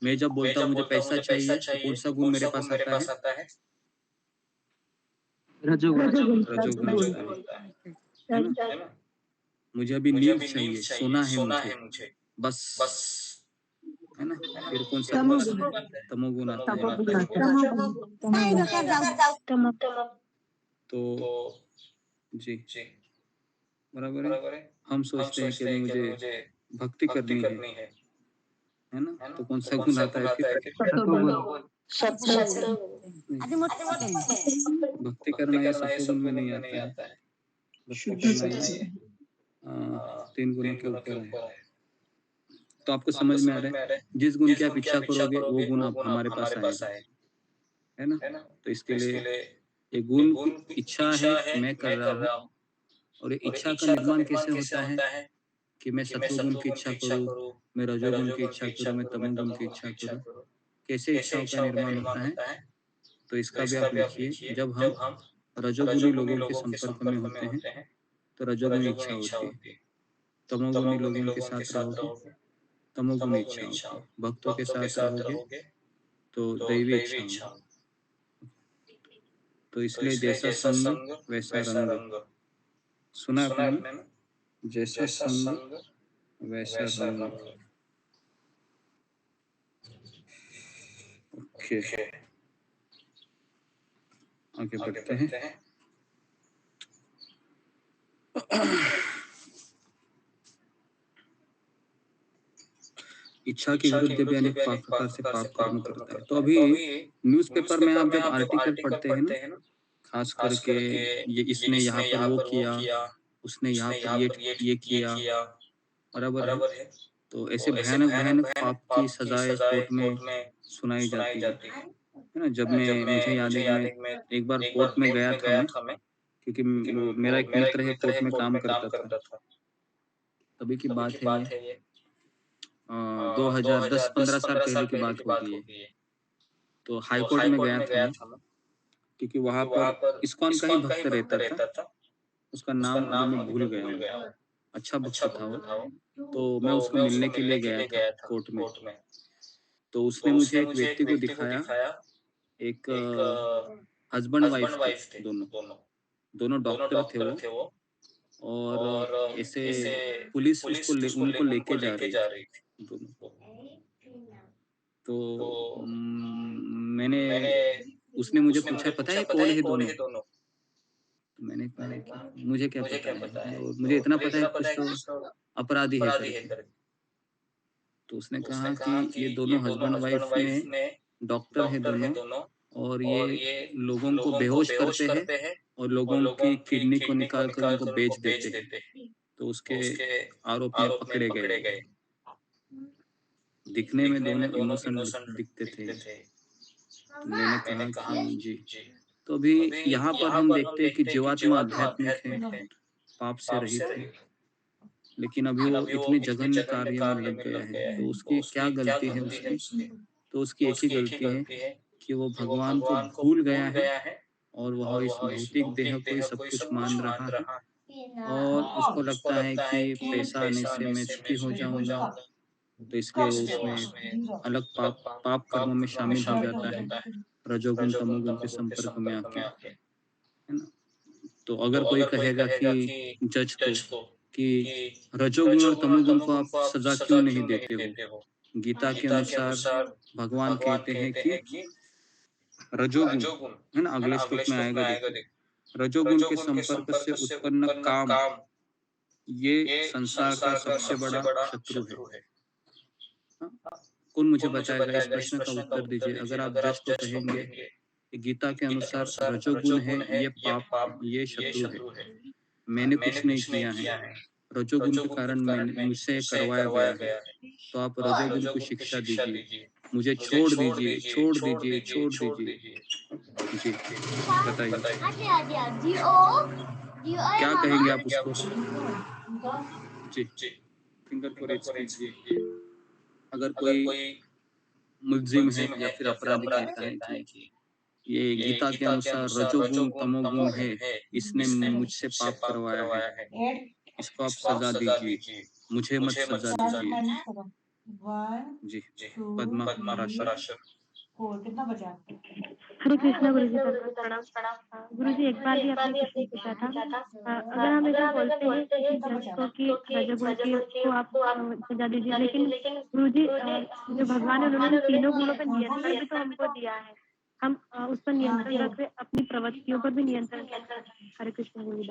मैं जब बोलता हूँ मुझे पैसा चाहिए, तो कौन सा गुण मेरे पास आता है? रजोगुण बोलता है ना। मुझे अभी नींद चाहिए, सोना है मुझे, बस, है ना। फिर कौन सा तमोगुण आता है। तो जी बराबर है। हम सोचते हैं कि अभी मुझे भक्ति करनी है ना, तो कौन सा गुण आता है फिर? भक्ति करना या सत्वगुण में नहीं आता है। भक्ति करना ये 3 गुणों के ऊपर है। तो आपको समझ में आ रहा है, जिस गुण की आप इच्छा करोगे वो गुण आप हमारे पास आएगा, है ना। तो इसके लिए ये गुण की इच्छा है, मैं कर रहा हूँ। और ये इच्छा का निर्माण कैसे होता है कि मैं सत्वगुण की इच्छा करूँ, मैं रजोगुण की इच्छा करूँ, मैं तमोगुण की इच्छा करूँ। कैसे इच्छाओं का निर्माण होता है, तो इसका भी आप लिखिए। जब हम रजोगुणी लोगों के संपर्क में होते हैं तो रजोगुणी इच्छा होती है। तमोगुणी लोगों के साथ रहोगे, तमोगुणी इच्छा होती है। भक्तों के साथ रहोगे तो दैवी इच्छा होगी। तो इसलिए जैसा संग वैसा रंग, सुना आपने ना, जैसा संग वैसा रंग। ओके, आगे बढ़ते हैं। इच्छा के विरुद्ध भी अनेक प्रकार से पाप कर्म करता है। तो अभी न्यूज़पेपर में आप जब आर्टिकल पढ़ते हैं ना, खास करके ये इसने यहाँ पर वो किया, उसने यहाँ पर ये किया, बराबर है। तो ऐसे भयानक भयानक पाप की सजाएं कोर्ट में सुनाई जाती है ना। जब मुझे याद है कि मैं एक बार कोर्ट में गया था मैं, क्योंकि वो मेरा एक मित्र है कोर्ट में काम करता था। तभी की बात है ये, 2010-15 साल पहले की बात होगी ये। तो हाई कोर्ट में गया था मैं, क्योंकि वहां पर इस्कॉन का ही भक्त रहता था। उसका नाम अभी मैं भूल गया हूँ, अच्छा भक्त था वो। तो मैं उसको मिलने के लिए गया था कोर्ट में। तो उसने मुझे एक व्यक्ति को दिखाया, एक हस्बैंड वाइफ थे, दोनों डॉक्टर थे वो। और ऐसे पुलिस उनको लेके जा रही थी दोनों। तो मैंने उसने मुझे पूछा पता है कौन है दोनों? तो मैंने कहा कि मुझे क्या पता है, और मुझे इतना पता है कुछ तो अपराधी है करके। तो उसने कहा कि ये दोनों हस्बैंड वाइफ में डॉक्टर है दोनों, और ये लोगों को बेहोश करते हैं और लोगों की किडनी को निकाल कर उनको बेच देते हैं। तो उसके आरोप में पकड़े गए। दिखने में दोनों इनोसेंट दिखते थे। तो मैंने कहा कि जी। तो अभी यहाँ पर हम देखते हैं कि जीवात्मा आध्यात्मिक है, पाप से रहित है, लेकिन अभी वो इतने जघन्य कार्य में लग गया है। तो उसकी क्या गलती है उसकी? तो उसकी एक ही गलती है कि वो भगवान को भूल गया है और वह इस भौतिक देह को ही सब कुछ मान रहा है। और उसको लगता है कि पैसा आने से मैं सुखी हो जाऊंगा, तो इसलिए वो उसमें अलग पाप कर्मों में शामिल हो जाता है, रजोगुण तमोगुण के संपर्क में आके, है ना। तो अगर कोई कहेगा कि जज को कि रजोगुण और तमोगुण को आप सजा क्यों नहीं देते हो, गीता के अनुसार भगवान कहते हैं कि रजोगुण है ना, अगले श्लोक में आएगा देखो, रजोगुण के संपर्क से उत्पन्न काम ये संसार का सबसे बड़ा शत्रु है। कौन मुझे बताएगा, इस प्रश्न का उत्तर दीजिए। अगर आप जज तो कहेंगे कि गीता के अनुसार रजोगुण है ये पाप, ये शत्रु है, मैंने कुछ नहीं किया है, रजोगुण के कारण मुझसे करवाया गया है, तो आप रजोगुण को शिक्षा दीजिए, मुझे छोड़ दीजिए, छोड़ दीजिए, छोड़ दीजिए। जी बताइए क्या कहेंगे आप उसको। जी फिंगर को रेज कीजिए। अगर कोई मुल्जिम है या फिर अपराधी कहता है कि ये गीता के अनुसार रजोगुण तमोगुण है, इसने मुझसे पाप करवाया है, इसको आप सजा दीजिए, मुझे मत सजा दीजिए। जी पद्मा पराशर। कितना बचा? हरे कृष्णा गुरु जी, प्रणाम। गुरु जी, एक बार भी आपने क्वेश्चन पूछा था, अगर हम ऐसा बोलते हैं किसी जज को कि रजोगुण को आप सजा दीजिए, लेकिन गुरु जी जो भगवान है उन्होंने तीनों गुणों पर नियंत्रण भी तो हमको दिया है, हम उस पर नियंत्रण रख रहे, अपनी प्रवृत्तियों पर भी नियंत्रण कैसे रखें। हरे कृष्ण गुरु जी।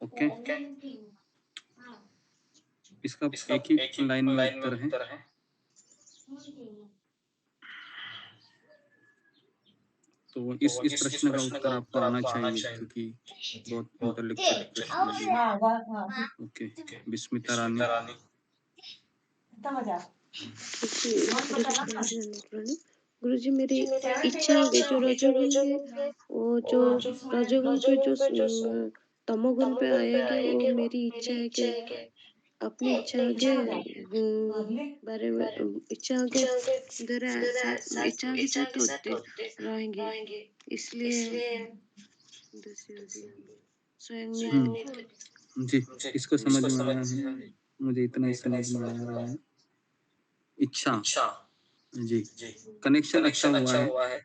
ओके, इसका एक ही लाइन में उत्तर है। तो इस प्रश्न का उत्तर आपको आना चाहिए क्योंकि बहुत इंटेलेक्चुअल प्रश्न है। ओके, बिस्मिता रानी। गुरु जी, मेरी इच्छा हो गई जो रजोगुण है, वो जो रजोगुण पे जो तमोगुण पे आएंगे, वो मेरी इच्छा है कि अपनी इच्छा के बारे में इच्छा के इच्छा के साथ होते रहेंगे, इसलिए स्वयं जी इसको समझ में आया है, मुझे इतना ही समझ में आ रहा है। इच्छा, जी कनेक्शन अच्छा हुआ है।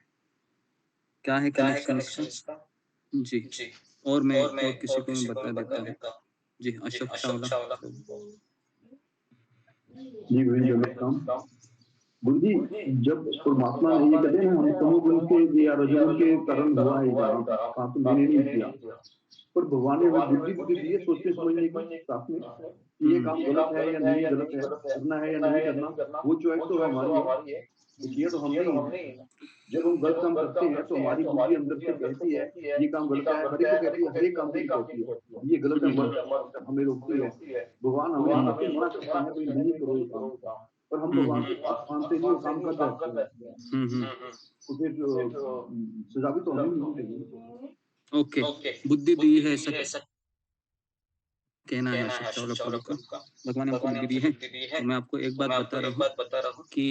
क्या है कनेक्शन इसका? जी और मैं और किसी को मैं बता देता हूँ। जी अशोक चावला। जी गुरु जी नमस्कार। गुरु जी, जब परमात्मा ने ये कहते हैं हम तमोगुण के या रजोगुण के कारण हुआ है काम तो मैंने नहीं किया, पर भगवान ने हमें बुद्धि दी है सोचने समझने की साथ में ये काम गलत है या नहीं गलत है, करना है या नहीं करना, वो चॉइस तो हमारी है, किया तो हमने ही है। जब हम गलत काम करते हैं तो हमारी बुद्धि अंदर से कहती है ये काम गलत है, हर एक को कहती है, हर एक काम को कहती है ये गलत है, मत, हमें रोकती है। भगवान हमें हमेशा मना करते हैं भाई नहीं करो ये काम, पर हम भगवान की बात मानते नहीं, वो काम कर जाते हैं, तो फिर सजा भी तो हमें मिलेगी। ओके, बुद्धि दी है ऐसा कहना है अशोक चावला प्रभु का। भगवान ने हमको बुद्धि दी है। तो मैं आपको एक बात बता रहा हूँ कि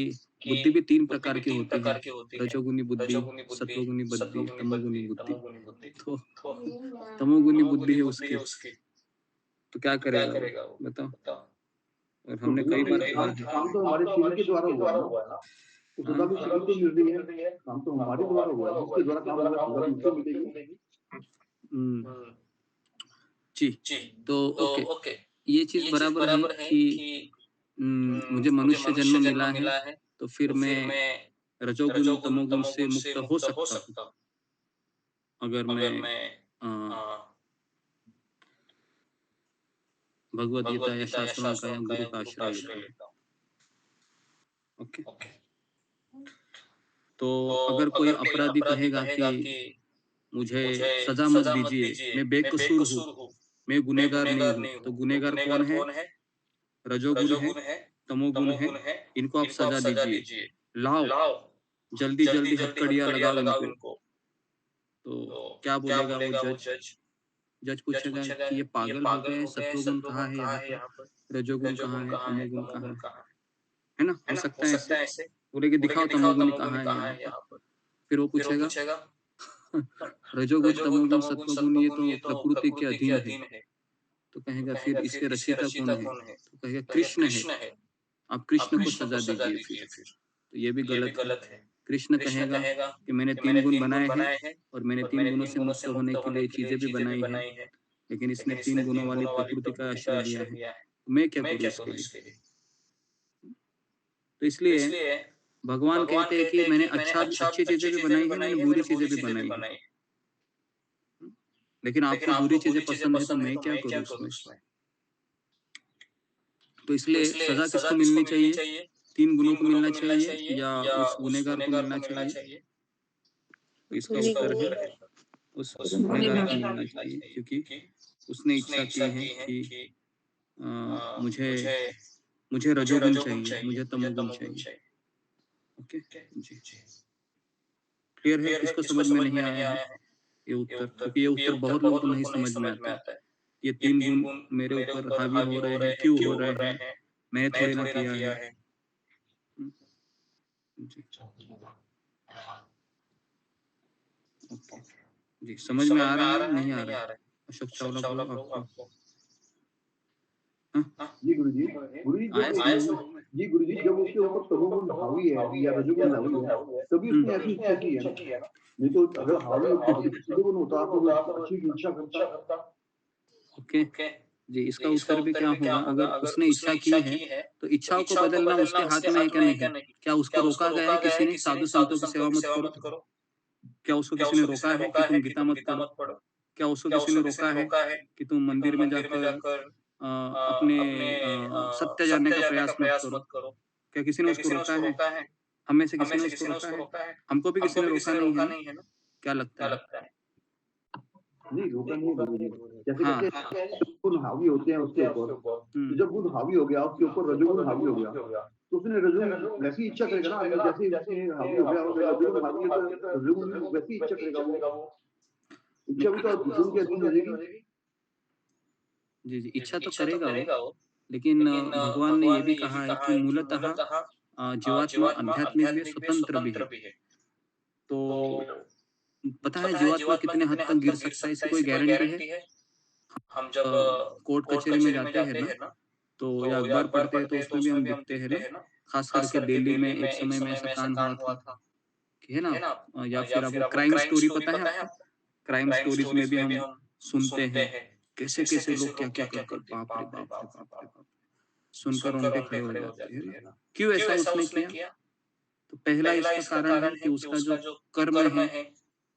बुद्धि भी तीन प्रकार की होती है, रजोगुनी बुद्धि, सत्वगुनी बुद्धि, तमोगुनी बुद्धि। तो तमोगुनी बुद्धि है उसकी, तो क्या करेगा बताओ। और हमने कई बार कहा है काम तो हमारे शरीर के द्वारा हुआ है ना, तो सदा भी शरीर को मिल रही है, काम तो हमारे द्वारा हुआ है, जिसके द्वारा काम होगा सदा भी उसको मिलेगी। जी तो ओके, ये चीज बराबर है कि मुझे मनुष्य जन्म मिला है तो फिर मैं रजोगुण तमोगुण से मुक्त हो सकता हूँ अगर मैं भगवद गीता या शास्त्रों का या गुरु का आश्रय लेता हूँ। ओके, तो अगर कोई अपराधी कहेगा कि मुझे सजा मत दीजिए, मैं बेकसूर हूँ, मैं गुनहगार नहीं हूँ, तो गुनहगार कौन है? रजोगुण है, तमोगुण है, इनको आप सजा दीजिए, लाओ जल्दी जल्दी हथकड़ियां लगाओ इनको। तो क्या बोलेगा वो जज? जज पूछेगा कि ये पागल हो गए, सत्वगुण कहाँ है यहाँ पर, रजोगुण कहाँ है, तमोगुण कहाँ है ना? हो सकता है ऐसे बोलेगे दिखाओ तमोगुण कहाँ है यहाँ पर। फिर वो पूछेगा रजोगुण तमोगुण सत्वगुण ये तो प्रकृति के अधीन है, तो कहेगा फिर इसके रचयिता कौन है? तो कहेगा कृष्ण है, आप कृष्ण को सजा दीजिए। फिर तो ये भी गलत है। कृष्ण कहेगा कि मैंने तीन गुण बनाए हैं और मैंने तीन गुणों से मुक्त होने के लिए चीजें भी बनाई है, लेकिन इसने तीन गुणों वाली प्रकृति का आश्रय लिया है, मैं क्या करूँ इसके लिए? तो इसलिए भगवान कहते हैं कि मैंने अच्छी चीजें भी बनाई है, मैंने बुरी चीजें भी बनाई है, लेकिन आपको बुरी चीजें पसंद है तो मैं क्या करूँ उसमें? तो इसलिए सजा किसको मिलनी चाहिए? 3 गुणों को मिलना चाहिए या उस गुनहगार को मिलना चाहिए? तो इसका उत्तर है उस गुनहगार को मिलना चाहिए, क्योंकि उसने इच्छा की है कि मुझे मुझे रजोगुण चाहिए, मुझे तमोगुण चाहिए। ओके जी, क्लियर है? किसको समझ में नहीं आया है ये उत्तर? क्योंकि ये उत्तर बहुत लोगों को नहीं समझ में आता है। ये 3 गुण मेरे ऊपर हावी हो रहे हैं, क्यों हो रहे हैं? मैंने थोड़ी ना किया है। जी ओके जी, समझ में आ रहा है नहीं आ रहा है? अशोक चावला को आपको जी गुरुजी, आया समझ में? जी गुरुजी, जब उसके ऊपर तमोगुण हावी है या रजोगुण हावी है, तभी उसने ऐसी इच्छा की है ना। नहीं तो अगर हावी सदगुण होता तो वो अच्छी इच्छा करता। ओके जी, इसका उत्तर भी क्या होगा? अगर उसने इच्छा की है तो इच्छाओं को बदलना उसके हाथ में है क्या? नहीं। क्या उसको रोका गया है किसी ने? साधु संतों की सेवा मत करो। क्या उसको किसी ने रोका है कि तुम गीता मत पढ़ो? क्या उसको किसी ने रोका है कि तुम मंदिर में जाकर अपने सत्य जानने का प्रयास मत करो? क्या किसी ने उसको रोका है? हम में से किसी ने उसको रोका है? हमको भी किसी ने रोका नहीं है ना? क्या लगता है? नहीं, रोका नहीं गुरुजी। जैसे हाँ, कहते हैं गुण हावी होते हैं उसके ऊपर, तो जब गुण हावी हो गया, उसके ऊपर रजोगुण हावी हो गया, तो उसने रजोगुण वैसी इच्छा करेगा ना। अंदर जैसे उसने हावी हो गया और रजोगुण हावी है तो रजोगुण भी वैसी इच्छा करेगा वो। इच्छा भी तो गुण के अधीन हो जाएगी। जी, इच्छा तो करेगा वो, लेकिन भगवान ने ये भी कहा है कि मूलतः जीवात्मा आध्यात्मिक भी है, स्वतंत्र भी है। तो पता है जीवात्मा कितने हद तक गिर सकता है, इसकी कोई गारंटी है? हम जब कोर्ट कचहरी में जाते हैं ना, तो या अखबार पढ़ते हैं तो उसमें भी हम दिखते हैं ना, खास करके दिल्ली में एक समय में ऐसा कांड हुआ था कि है ना, या फिर आपको क्राइम स्टोरी पता है आपको? क्राइम स्टोरीज में भी हम सुनते हैं कैसे कैसे लोग क्या क्या कर बाप रे बाप रे बाप रे बाप, सुनकर रोंगटे खड़े हो जाते हैं ना। क्यों ऐसा उसने किया? तो पहला इसका कारण है कि उसका जो कर्म है,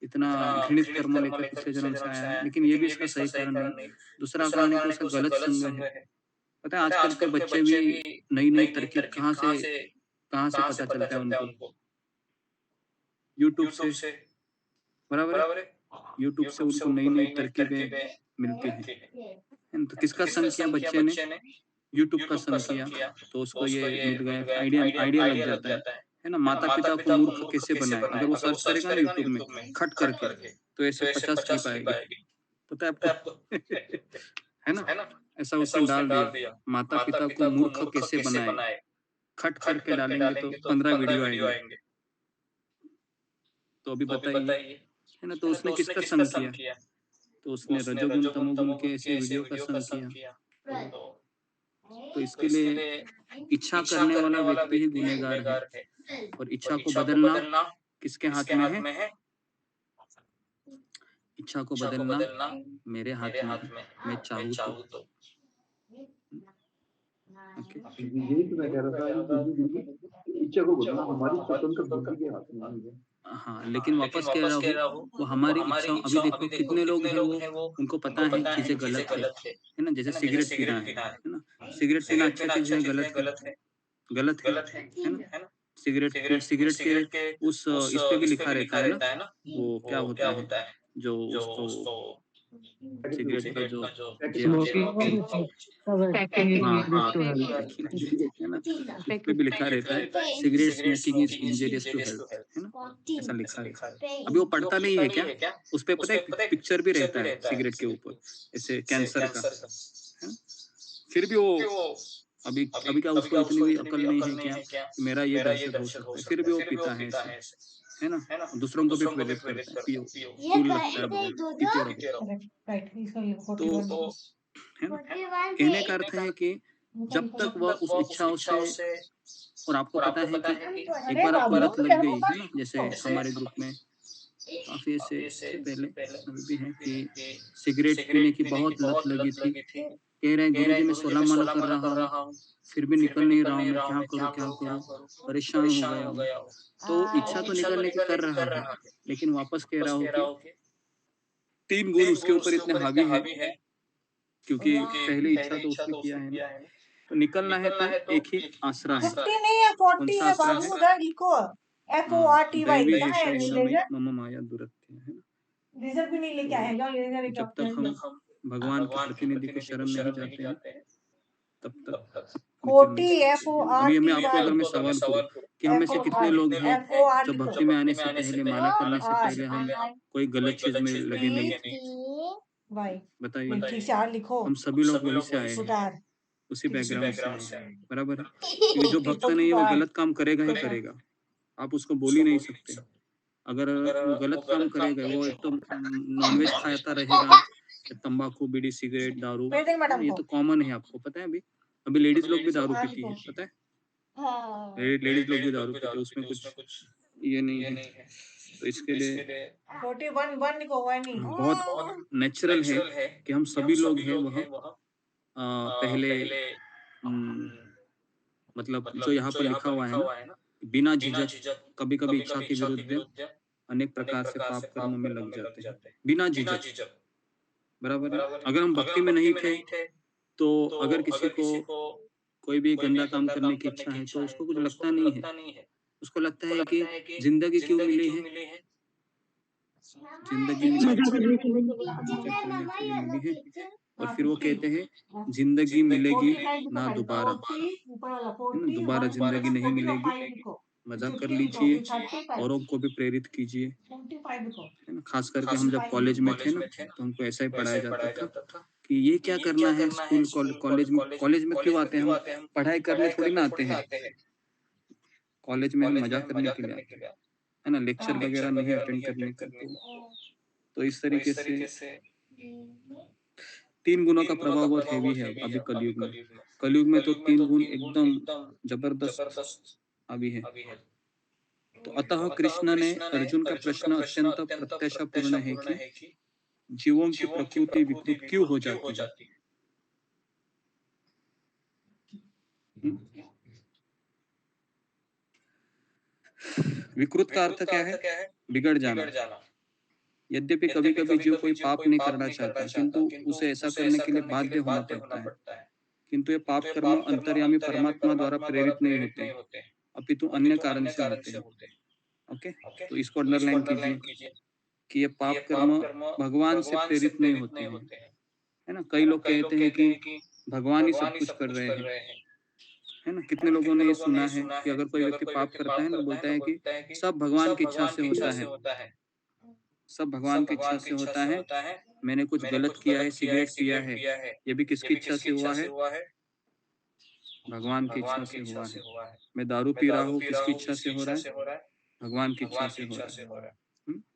इतना घृणित कर्म लेकर पिछले जन्म से आया है, लेकिन ये भी इसका सही कारण नहीं। दूसरा कारण है कि उसका गलत संग है। पता है आजकल के बच्चे भी नई नई तरकीब कहाँ से पता चलता है उनको? यूट्यूब से, बराबर है? यूट्यूब से उनको नई नई तरकीबें मिलती हैं। तो किसका संग किया बच्चे ने? यूट्यूब का संग किया, तो उसको ये मिल गया, आइडिया लग जाता है ना। माता पिता को मूर्ख कैसे बनाए, अगर वो सर्च करेगा ना यूट्यूब में खट करके, तो ऐसे 50 क्लिप आएगी, पता है आपको? है ना, ऐसा उसने डाल दिया, माता पिता को मूर्ख कैसे बनाए, खट करके डालेंगे तो 15 वीडियो आएंगे। तो अभी बताइए, है ना। तो उसने किसका संग किया? तो उसने रजोगुण तमोगुण के ऐसे वीडियो का संग किया। तो इसके लिए इच्छा करने वाला व्यक्ति ही गुनहगार है, और इच्छा को बदलना किसके हाथ में है? इच्छा को बदलना मेरे हाथ में है, मैं चाहूँ तो। ओके, यही तो मैं कह रहा था कि इच्छा को बदलना हमारी स्वतंत्र बुद्धि के हाथ में ही है। हाँ, लेकिन वापस कह रहा हूँ, वो हमारी इच्छा। अभी देखो कितने लोग हैं वो, उनको पता है चीजें गलत है ना। जैसे सिगरेट पीना है ना, सिगरेट पीना अच्छा चीज है, गलत है ना। सिगरेट के उस इस पे भी लिखा रहता है ना, वो क्या होता है जो उसको सिगरेट का जो Smoking packing is injurious to health. है ना, उस पे भी लिखा रहता है cigarette smoking is injurious to health, है ना, ऐसा लिखा रहता है। अभी वो पढ़ता नहीं है क्या? उस पे पता है पिक्चर भी रहता है सिगरेट के ऊपर, ऐसे कैंसर का, है ना। फिर भी वो अभी क्या उसको इतनी भी अकल नहीं है क्या कि मेरा ये दहशत हो सकता है? फिर भी वो पीता है ऐसे, है ना, दूसरों को भी प्रेरित करता है, पियो, कूल लगता है बहुत, पीते रहो। राइट, इसको तो है ना, कहने का अर्थ है कि जब तक वह उस इच्छाओं से, और आपको पता है कि एक बार आपको लत लग गई है ना, जैसे हमारे ग्रुप में काफी ऐसे से पहले अभी भी है कि सिगरेट पीने की बहुत लत लगी थी। कह रहे हैं गुरुजी मैं 16 मना कर रहा हूँ, फिर भी निकल नहीं रहा हूँ, मैं क्या करूँ, परेशान हो गया हूँ। तो इच्छा तो निकलने की कर रहा है, लेकिन वापस कह रहा हूँ कि 3 गुण उसके ऊपर इतने हावी है, क्योंकि पहले इच्छा तो उसने किया है ना, तो निकलना है तो एक ही आसरा है। 50 नहीं है, 40 है आसरा बाबू, उधर लिखो FORTY। दैवी कहाँ है विषय लेजर? मम माया दुरत्य है ना। लेजर भी नहीं लेके आए, जाओ लेजर लेके जब तक हम भगवान के प्रतिनिधि को शरण नहीं जाते हैं, तब तक 40 अभी मैं आपको अगर मैं FORTY। सवाल करूं कि हम में से कितने लोग हैं जो भक्ति में आने से पहले, माला करने से पहले हम कोई गलत चीज में लगे नहीं थे? बताइए। ठीक से आर लिखो। हम सभी लोग वहीं से आए हैं, उसी बैकग्राउंड से आए हैं, बराबर है। क्योंकि जो भक्त नहीं है वो गलत काम करेगा ही करेगा, आप उसको बोल ही नहीं सकते। अगर वो गलत काम करेगा, वो एक तो नॉनवेज खाता रहेगा, तंबाकू, बीड़ी, सिगरेट, दारू, ये तो कॉमन है, आपको पता है। अभी लेडीज लोग भी दारू पीती है, पता है। लेडीज लोग भी दारू पीते हैं, उसमें कुछ ये नहीं है। तो इसके लिए 41 लिखो, बहुत नेचुरल है कि हम सभी लोग हैं वह पहले मतलब जो यहाँ पर लिखा हुआ है ना, बिना झिझक कभी कभी इच्छा के विरुद्ध अनेक प्रकार से पाप कर्म में लग जाते हैं, बिना झिझक, बराबर है। अगर हम भक्ति में नहीं थे तो अगर किसी को कोई भी गंदा काम करने की इच्छा है तो उसको कुछ लगता नहीं है, उसको लगता है कि जिंदगी क्यों मिली है, जिंदगी मजा करने के लिए। मजा करने के लिए मिली है। और फिर वो कहते हैं जिंदगी मिलेगी ना दोबारा, है ना, दोबारा जिंदगी नहीं मिलेगी, मजा कर लीजिए, औरों को भी प्रेरित कीजिए, है ना। खास करके हम जब कॉलेज में थे ना, तो हमको ऐसा ही पढ़ाया जाता था कि ये क्या करना है स्कूल कॉलेज में क्यों आते हैं, हम पढ़ाई करने थोड़ी ना आते हैं, कॉलेज में हम मजा करने के लिए आते हैं, है ना, लेक्चर वगैरह नहीं अटेंड करने का। तो इस तरीके से 3 गुणों का प्रभाव बहुत हेवी है अभी कलयुग में। कलयुग में तो 3 गुण एकदम जबरदस्त अभी है। तो अतः कृष्ण ने अर्जुन का प्रश्न अत्यंत प्रत्याशापूर्ण है कि जीवों की प्रकृति विकृत क्यों हो जाती है। विकृत का अर्थ क्या है? बिगड़ जाना। यद्यपि कभी कभी जीव कोई पाप नहीं करना चाहता, किंतु उसे ऐसा करने के लिए बाध्य होना पड़ता है। किंतु ये पाप कर्म अंतर्यामी परमात्मा द्वारा प्रेरित नहीं होते, अपितु अन्य कारण से होते हैं। ओके, तो इसको अंडरलाइन कीजिए कि ये पाप कर्म भगवान से प्रेरित नहीं होते हैं, है ना। कई लोग कहते हैं कि भगवान ही सब कुछ कर रहे हैं, है ना। कितने लोगों ने ये सुना है कि अगर कोई व्यक्ति पाप करता है ना, बोलता है कि सब भगवान की इच्छा से होता है, सब भगवान की इच्छा से होता है। मैंने कुछ गलत किया है, सिगरेट पिया है, ये भी किसकी इच्छा से हुआ है? भगवान की इच्छा से हुआ है। मैं दारू पी रहा हूँ, किसकी इच्छा से हो रहा है? भगवान की इच्छा से हो रहा है।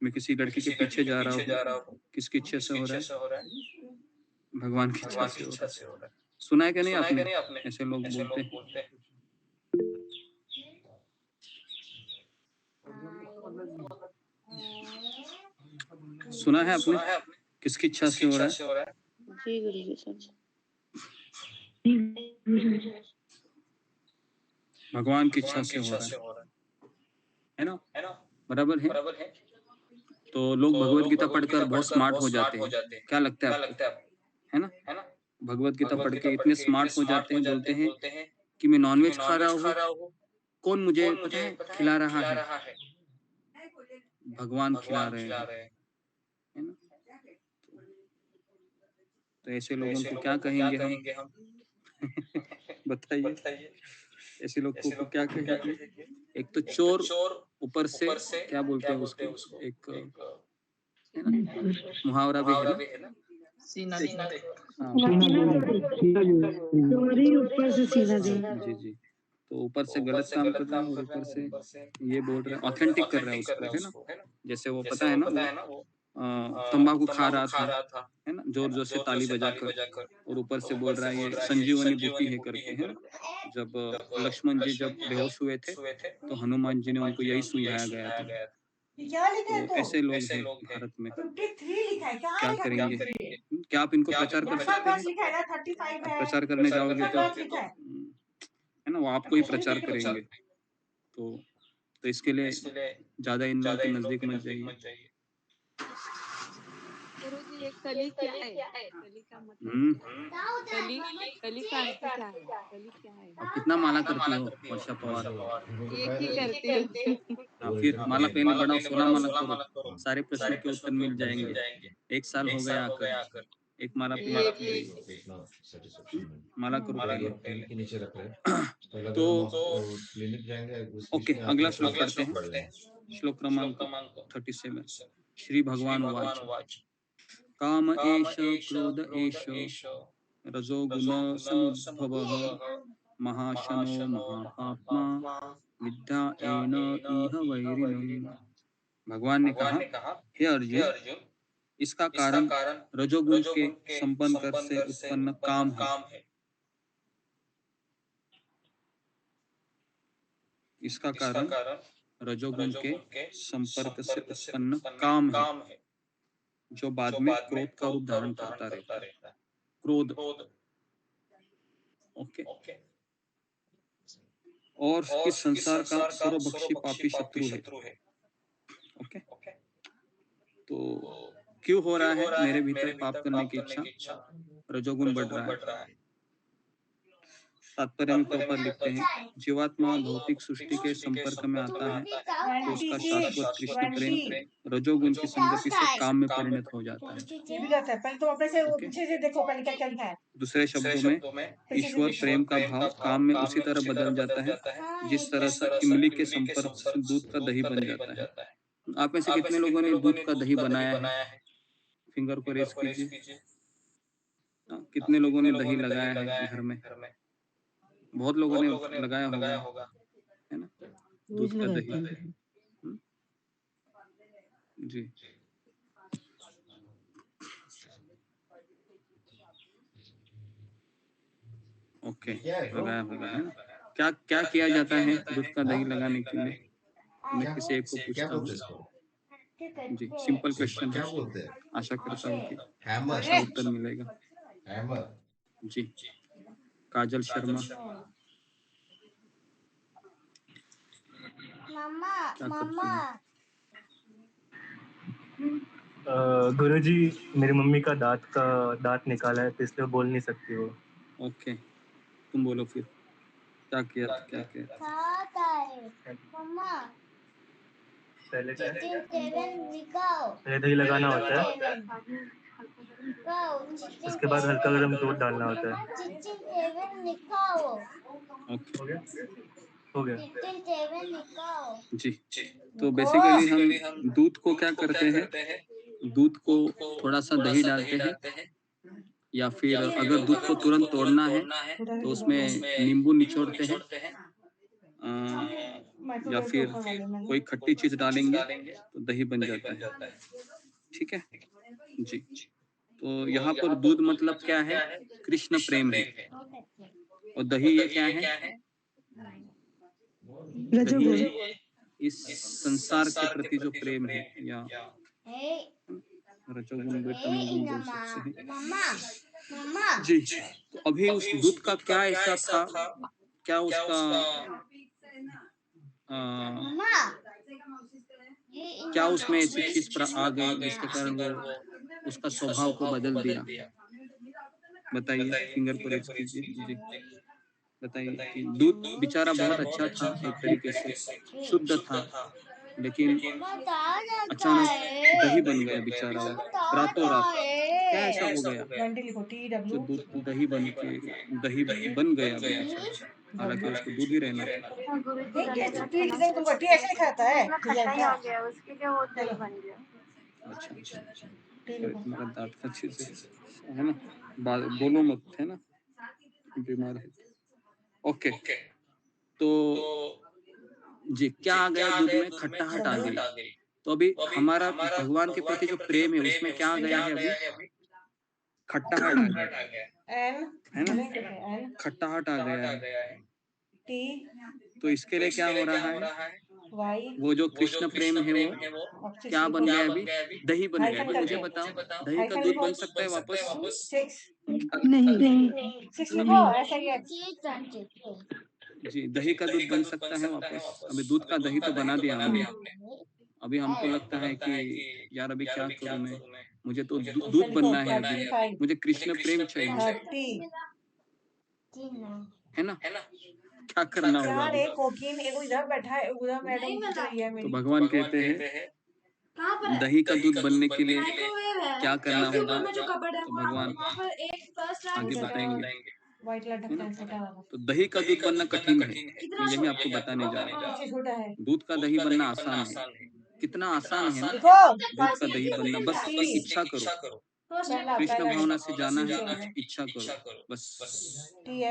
मैं किसी लड़की के पीछे जा रहा हूँ, किसकी इच्छा से हो रहा है? भगवान की इच्छा से हो रहा है। सुना है क्या नहीं आपने? ऐसे लोग बोलते हैं। सुना है आपने किसकी इच्छा से हो रहा है? जी गुरुजी सर। भगवान की इच्छा से हो रहा है ना, बराबर है। तो लोग भगवत गीता पढ़कर बहुत स्मार्ट हो जाते हैं, क्या लगता है आपको? है ना, भगवत गीता पढ़ के इतने स्मार्ट हो जाते हैं, बोलते हैं कि मैं नॉनवेज खा रहा हूँ, कौन मुझे पता है खिला रहा है? भगवान खिला रहे हैं, है ना। तो ऐसे लोगों को क्या कहेंगे हम? बताइए, ऐसे लोग को क्या कहेंगे? एक तो चोर, ऊपर से क्या बोलते हैं उसको, एक है ना मुहावरा भी है ना, सीना चोरी ऊपर से सीना दे। जी। तो ऊपर से गलत काम कर रहा है और ऊपर से ये बोल रहा है, ऑथेंटिक कर रहा है उसको, है ना। जैसे वो पता है ना, वो तंबाकू खा रहा था, है ना, जोर जोर से ताली बजाकर, और ऊपर से बोल रहा है ये संजीवनी बूटी है करके, है ना। जब लक्ष्मण जी जब बेहोश हुए थे तो हनुमान जी ने उनको यही समझाया गया था ये क्या लिखा है तो ऐसे लोग हैं भारत में। 53 लिखा है, क्या क्या लिखा करेंगे? 53? क्या आप इनको प्रचार कर सकते हैं? लिखा है ना 35 आप है, प्रचार करने जाओगे तो लिखा है। है ना, वो आपको ही प्रचार करेंगे। तो इसके लिए ज्यादा इन लोगों के नजदीक मत जाइए। गुरुजी ये कली क्या है? कली का मतलब क्या है? कली का अर्थ क्या है? कली क्या है? अब कितना माला करती हो वर्षा पवार? एक ही करती हूँ। हाँ, फिर माला पहले बढ़ाओ, 16 माला करो, सारे प्रश्न के उत्तर मिल जाएंगे। 1 साल हो गया आकर, एक माला एक माला करो पहले। तो ओके, अगला श्लोक पढ़ते हैं। श्लोक क्रमांक 37। श्री भगवान वाच काम एष क्रोध एष रजोगुण समुद्भवः महाशनो महापाप्मा विद्या एन इह वैरिणम्। भगवान ने कहा, हे अर्जुन, इसका कारण रजोगुण के संपन्न कर से उत्पन्न काम है। इसका कारण रजोगुण के संपर्क से उत्पन्न काम है, जो बाद में क्रोध का रूप धारण करता रहता है। क्रोध, ओके, और इस संसार का सर्वभक्षी पापी शत्रु है। ओके, तो क्यों हो रहा है मेरे भीतर पाप करने की इच्छा? रजोगुण बढ़ रहा है। तात्पर्य में प्रभुपाद लिखते हैं, जीवात्मा भौतिक सृष्टि के संपर्क में आता है तो उसका शाश्वत कृष्ण प्रेम रजोगुण की संगति से काम में परिणत हो जाता है। ये भी गलत है, पहले तो अपने से ओके? पीछे से देखो पहले क्या क्या लिखा है। दूसरे शब्दों में ईश्वर प्रेम का भाव काम में उसी तरह बदल जाता है जिस तरह से इमली के संपर्क से दूध का दही बन जाता है। आप में से कितने लोगों ने दूध का दही बनाया है? फिंगर को रेस कीजिए। कितने लोगों ने दही लगाया है घर में? बहुत लोगों ने लगाया होगा, है ना, दूध का दही। जी, ओके, लगाया होगा, है ना। क्या क्या किया जाता है दूध का दही लगाने के लिए? मैं किसी एक को पूछता हूँ। जी, सिंपल क्वेश्चन है, आशा करता हूँ कि अच्छा उत्तर मिलेगा। जी, काजल शर्मा, क्या करती हैं? गुरुजी, मेरी मम्मी का दांत निकाला है तो इसलिए बोल नहीं सकती वो। ओके, तुम बोलो फिर, क्या किया? पहले दही लगाना होता है, उसके बाद हल्का गर्म दूध डालना होता है। ओके, हो गया। जी, तो बेसिकली हम दूध को क्या करते हैं? दूध को थोड़ा सा दही डालते हैं, या फिर अगर दूध को तुरंत तोड़ना है तो उसमें नींबू निचोड़ते हैं, या फिर कोई खट्टी चीज डालेंगे तो दही बन जाता है। ठीक है जी, तो यहाँ पर दूध मतलब क्या है? कृष्ण प्रेम है। और दही ये क्या है? दही इस संसार के प्रति जो प्रेम है, या रजोगुण तमोगुण बोल सकते हैं। जी, तो अभी उस दूध का क्या ऐसा था, क्या उसका क्या उसमें ऐसी चीज आ गई जिसके कारण वो उसका स्वभाव को बदल दिया? बताइए, फिंगर को रेज कीजिए। जी, बताइए कि दूध बेचारा बहुत अच्छा था, एक तरीके से शुद्ध था, लेकिन अचानक दही बन गया बेचारा, रातों रात। क्या ऐसा हो गया जो दूध दही बन गया बेचारा? हालांकि उसको दूध ही रहना था। अच्छा, तुम्हारा दांत का चीज है ना, बोलो मत, है ना, बीमार है। ओके, तो जी, क्या आ गया दूध में? खट्टाहट आ गई। तो अभी हमारा भगवान के प्रति जो प्रेम है उसमें क्या आ गया है? अभी खट्टाहट आ गया है ना, खट्टाहट आ गया है। तो इसके लिए क्या हो रहा है? वाई वो जो कृष्ण प्रेम है वो क्या बन गया अभी? दही बन गया। अभी मुझे बताओ, दही का दूध बन सकता है वापस? 6 नहीं 6 लिखो ऐसा ही है। जी, दही का दूध बन सकता है वापस? अभी दूध का दही तो बना दिया हमने। अभी हमको लगता है कि यार अभी क्या करूं मैं, मुझे तो दूध बनना है अभी, 35 मुझे कृष्ण प्रेम चाहिए, 30 है ना? क्या करना होगा यार अभी? एक कोकिन एक इधर बैठा है, उधर मैडम पूछ रही है तो मेरी। भगवान कहते हैं दही का दूध बनने के लिए क्या करना होगा? तो भगवान आगे बताएंगे, व्हाइट लटक है ना? है छोटा वाला। तो दही का दूध बनना कठिन है, मैं यही आपको बताने जा रहा हूँ। पीछे छोटा है। दूध का दही बनना आसान है। कितना आसान है ना लिखो दूध का दही बनना, बस इच्छा करो, पहला कृष्ण पहला भावना से जाना है, इच्छा करो, बस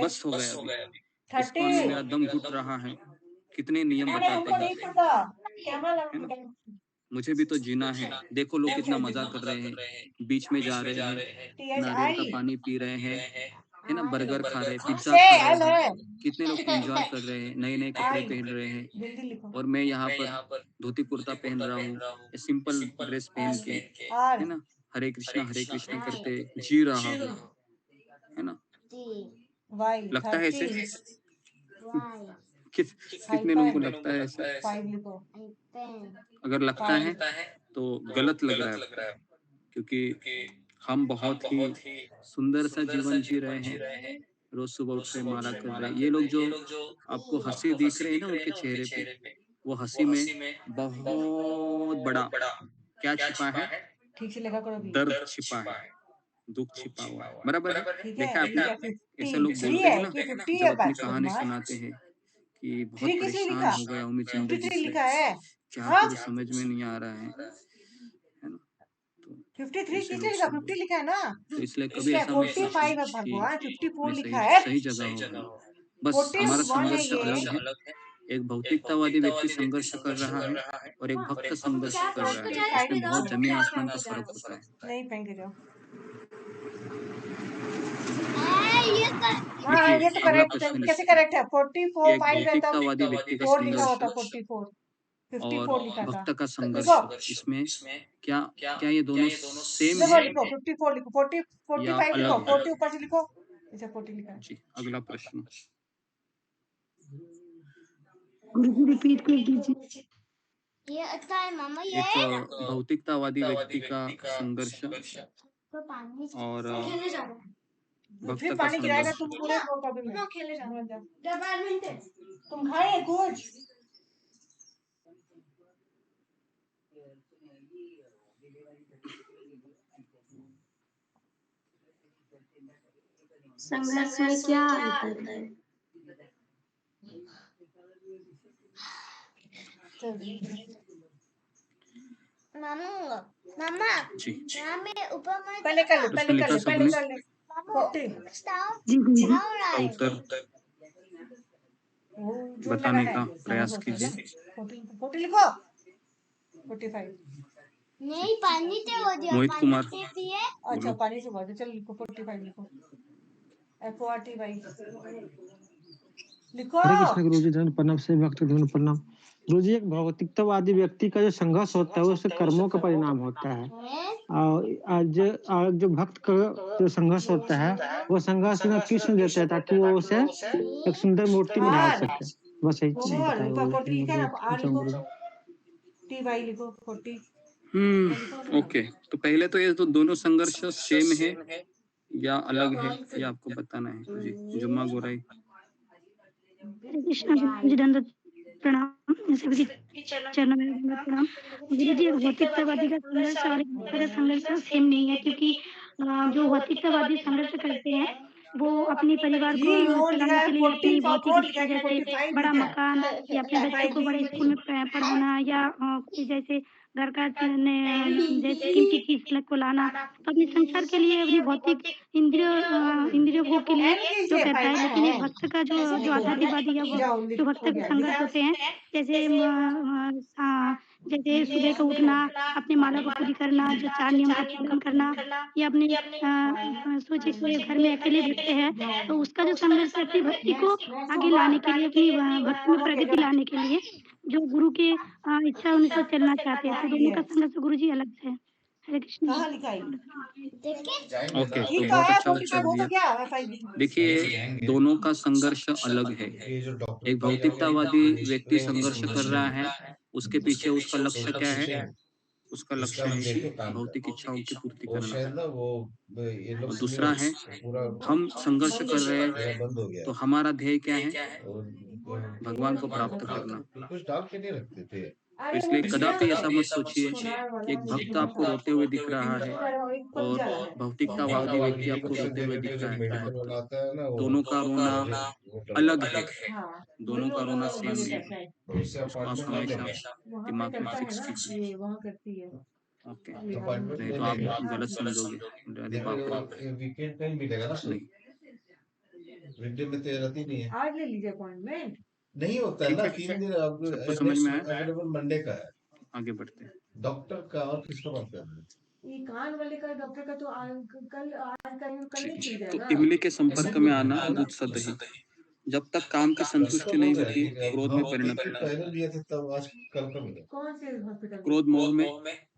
बस हो गया अभी। इस्कॉन में मेरा दम घुट रहा है, कितने नियम बताते हमको नहीं हैं, पता कैमरा है ना? लगा। मुझे भी तो जीना है। देखो लोग कितना मजा कर रहे हैं, बीच में जा रहे हैं, नारियल का पानी पी रहे हैं, है ना? बर्गर खा रहे हैं, पिज्जा खा रहे एल है। हैं, कितने लोग एंजॉय कर रहे हैं, नए नए कपड़े आई पहन रहे हैं, जल्दी लिखो। और मैं यहाँ पर धोती कुर्ता पहन रहा हूँ, सिंपल ड्रेस पहन के, आर है ना? हरे कृष्णा करते जी रहा हूँ, है ना? वाई लगता है ऐसे? 30 कितने लोगों को लगता है ऐसे? 5 लिखो। अगर लगता है तो गलत लग रहा है आपको, क्योंकि हम बहुत ही सुंदर सा जीवन जी रहे हैं, रोज सुबह उठ रहे माला कर रहे हैं। ये लोग जो आपको हंसी दिख रहे हैं ना उनके चेहरे पे, वो हंसी में बहुत बड़ा क्या छिपा है? ठीक से लगा करो भी। दर्द छिपा है, दुख छिपा हुआ है, बराबर है? ठीक है देखा आपने? ठीक है। ऐसे लोग 53 बोलते हैं है ना कि 50 जब है अपनी बस कहानी बदमाश। सुनाते हैं कि बहुत 3 किसने परेशान लिखा? हो गया हूँ मैं जिंदगी 53 से, लिखा है। क्या हाँ करूँ समझ में नहीं आ रहा है ना? तो 53 ऐसे किसने लोग लिखा? सब 50 लिखा है ना? तो इसलिए कभी इसलिए ऐसा मत 45 है सोचिए भगवान, कि 54 मैं लिखा सही है। सही जगह हूँ। बस हमारा 41 है संघर्ष ये। अलग है, एक भौतिकतावादी व्यक्ति संघर्ष कर रहा है और एक भक्त संघर्ष कर रहा है, 45 इसमें बहुत लिखो। जमीन आसमान का फर्क होता है। नहीं पहन के जाओ। हाँ देखिए ये तो अगला करेक्ट प्रश्न कैसे लिखिए, करेक्ट है? 44 एक 5 है तब भौतिकतावादी व्यक्ति का 4 लिखा संघर्ष होता 44 और 54 लिखा था। भक्त का संघर्ष, लिखो इसमें क्या क्या ये दोनों सेम देखो है लिखो 54 लिखो 40 या 45 लिखो अलग है? 40 ऊपर से लिखो। अच्छा 40 लिखा है। जी अगला प्रश्न, गुरुजी रिपीट कर दीजिए। एक भौतिकतावादी व्यक्ति का संघर्ष और भक्त फिर का पानी गिराएगा संघर्ष। तुम पूरे कभी में। तुम खाए कुछ? संघर्ष में क्या अंतर है? जी पहले कर ले प्रश्न लिखा पहले सबने? कर ले 40 जी गुरुजी। इसका उत्तर वो जो लगा बताने है का समझ प्रयास होता है ना। कीजिए। 40 लिखो 45 मोहित कुमार, अच्छा बोलो। पानी से बात चल लिखो 45 लिखो FORTY लिखो। हरे कृष्ण गुरुजी, धन प्रणाम से भक्त धन प्रणाम। गुरुजी, एक भौतिकतावादी व्यक्ति का जो संघर्ष होता है वो उसके कर्मों का परिणाम होता है, और जो भक्त का जो संघर्ष होता है वो संघर्ष में कृष्ण देते हैं ताकि वो उसे एक सुंदर मूर्ति में ढाल आर सके। बस यही बताया ऊपर 40 लिखा है ना आर लिखो गुरुजी। TY लिखो 40 ओके, तो पहले तो ये तो दोनों संघर्ष सेम है या अलग है, ये आपको बताना है। जी जुम्मा गोराई। हरे कृष्णा गुरुजी, दंडवत प्रणाम। सभी के चरणों में दंडवत प्रणाम। गुरुजी, एक भौतिकतावादी का संघर्ष और एक भक्त का संघर्ष सेम नहीं है, क्योंकि जो भौतिकतावादी संघर्ष करते हैं वो अपने परिवार को लिखा चलाने है के लिए अपनी 44 भौतिक लिखा इच्छा, है जैसे 45 बड़ा लिखा मकान या अपने बच्चों को बड़े स्कूल में पढ़ाना, या कोई जैसे घर का जैसे कीमती चीज को लाना, तो अपने संसार के लिए अपनी भौतिक इंद्रियों भोग के लिए जो करता है। लेकिन एक भक्त का जो आध्यात्मिकवादी या जाओ जो भक्त हो के गया संघर्ष लिखा होते हैं, जैसे जैसे सुबह का उठना, अपनी माला को पूरी करना, जो 4 नियम का पालन करना, या अपने सोचे हुए घर में अकेले बैठते हैं, तो उसका जो संघर्ष है अपनी भक्ति को आगे लाने के लिए, अपनी भक्ति में प्रगति लाने के लिए, जो गुरु की इच्छा अनुसार चलना चाहते हैं, तो दोनों का संघर्ष गुरुजी अलग है। हरे कृष्ण। कहाँ लिखाई? ओके, तो ठीक बहुत है, अच्छा तो उत्तर वो तो दिया। क्या FI देखिए, दोनों का संघर्ष अलग है। एक भौतिकतावादी व्यक्ति संघर्ष कर रहा है, उसके पीछे उसका लक्ष्य क्या है? उसका लक्ष्य है कि भौतिक इच्छाओं की पूर्ति करना। और दूसरा है, हम संघर्ष कर रहे हैं, तो हमारा ध्येय क्या है? भगवान को प्राप्त करना। तो इसलिए कदापि ऐसा मत सोचिए कि एक भक्त आपको रोते हुए दिख रहा है और भौतिकतावादी व्यक्ति आपको रोते हुए दिख रहा है, तो भक्त दोनों का रोना अलग है, दोनों का रोना सेम नहीं है। इसको आप हमेशा दिमाग में फिक्स कीजिए। वहाँ करती है। ओके, नहीं तो आप गलत समझोगे। अरे बाप रे, वीकेंड पे मिलेगा ना सर? नहीं, वीकडे में तो रहती नहीं है। आज ले लीजिए अपॉइंटमेंट। नहीं होता है ठीक ना, है, 3 दिन अब सबको समझ नेक्स्ट में आया? अवेलेबल मंडे का है। आगे बढ़ते हैं। डॉक्टर का और किसका बात कर रहे हैं? ये कान वाले का डॉक्टर का तो कल आज का नहीं ठीक, खुल तो जाएगा। इमली के संपर्क में आना है ना? दूध सा दही। जब तक काम की संतुष्टि नहीं होती, क्रोध में परिणत हॉस्पिटल होता है। पहले लिए थे तब आज कल का मिले। कौन से हॉस्पिटल? क्रोध मोह में,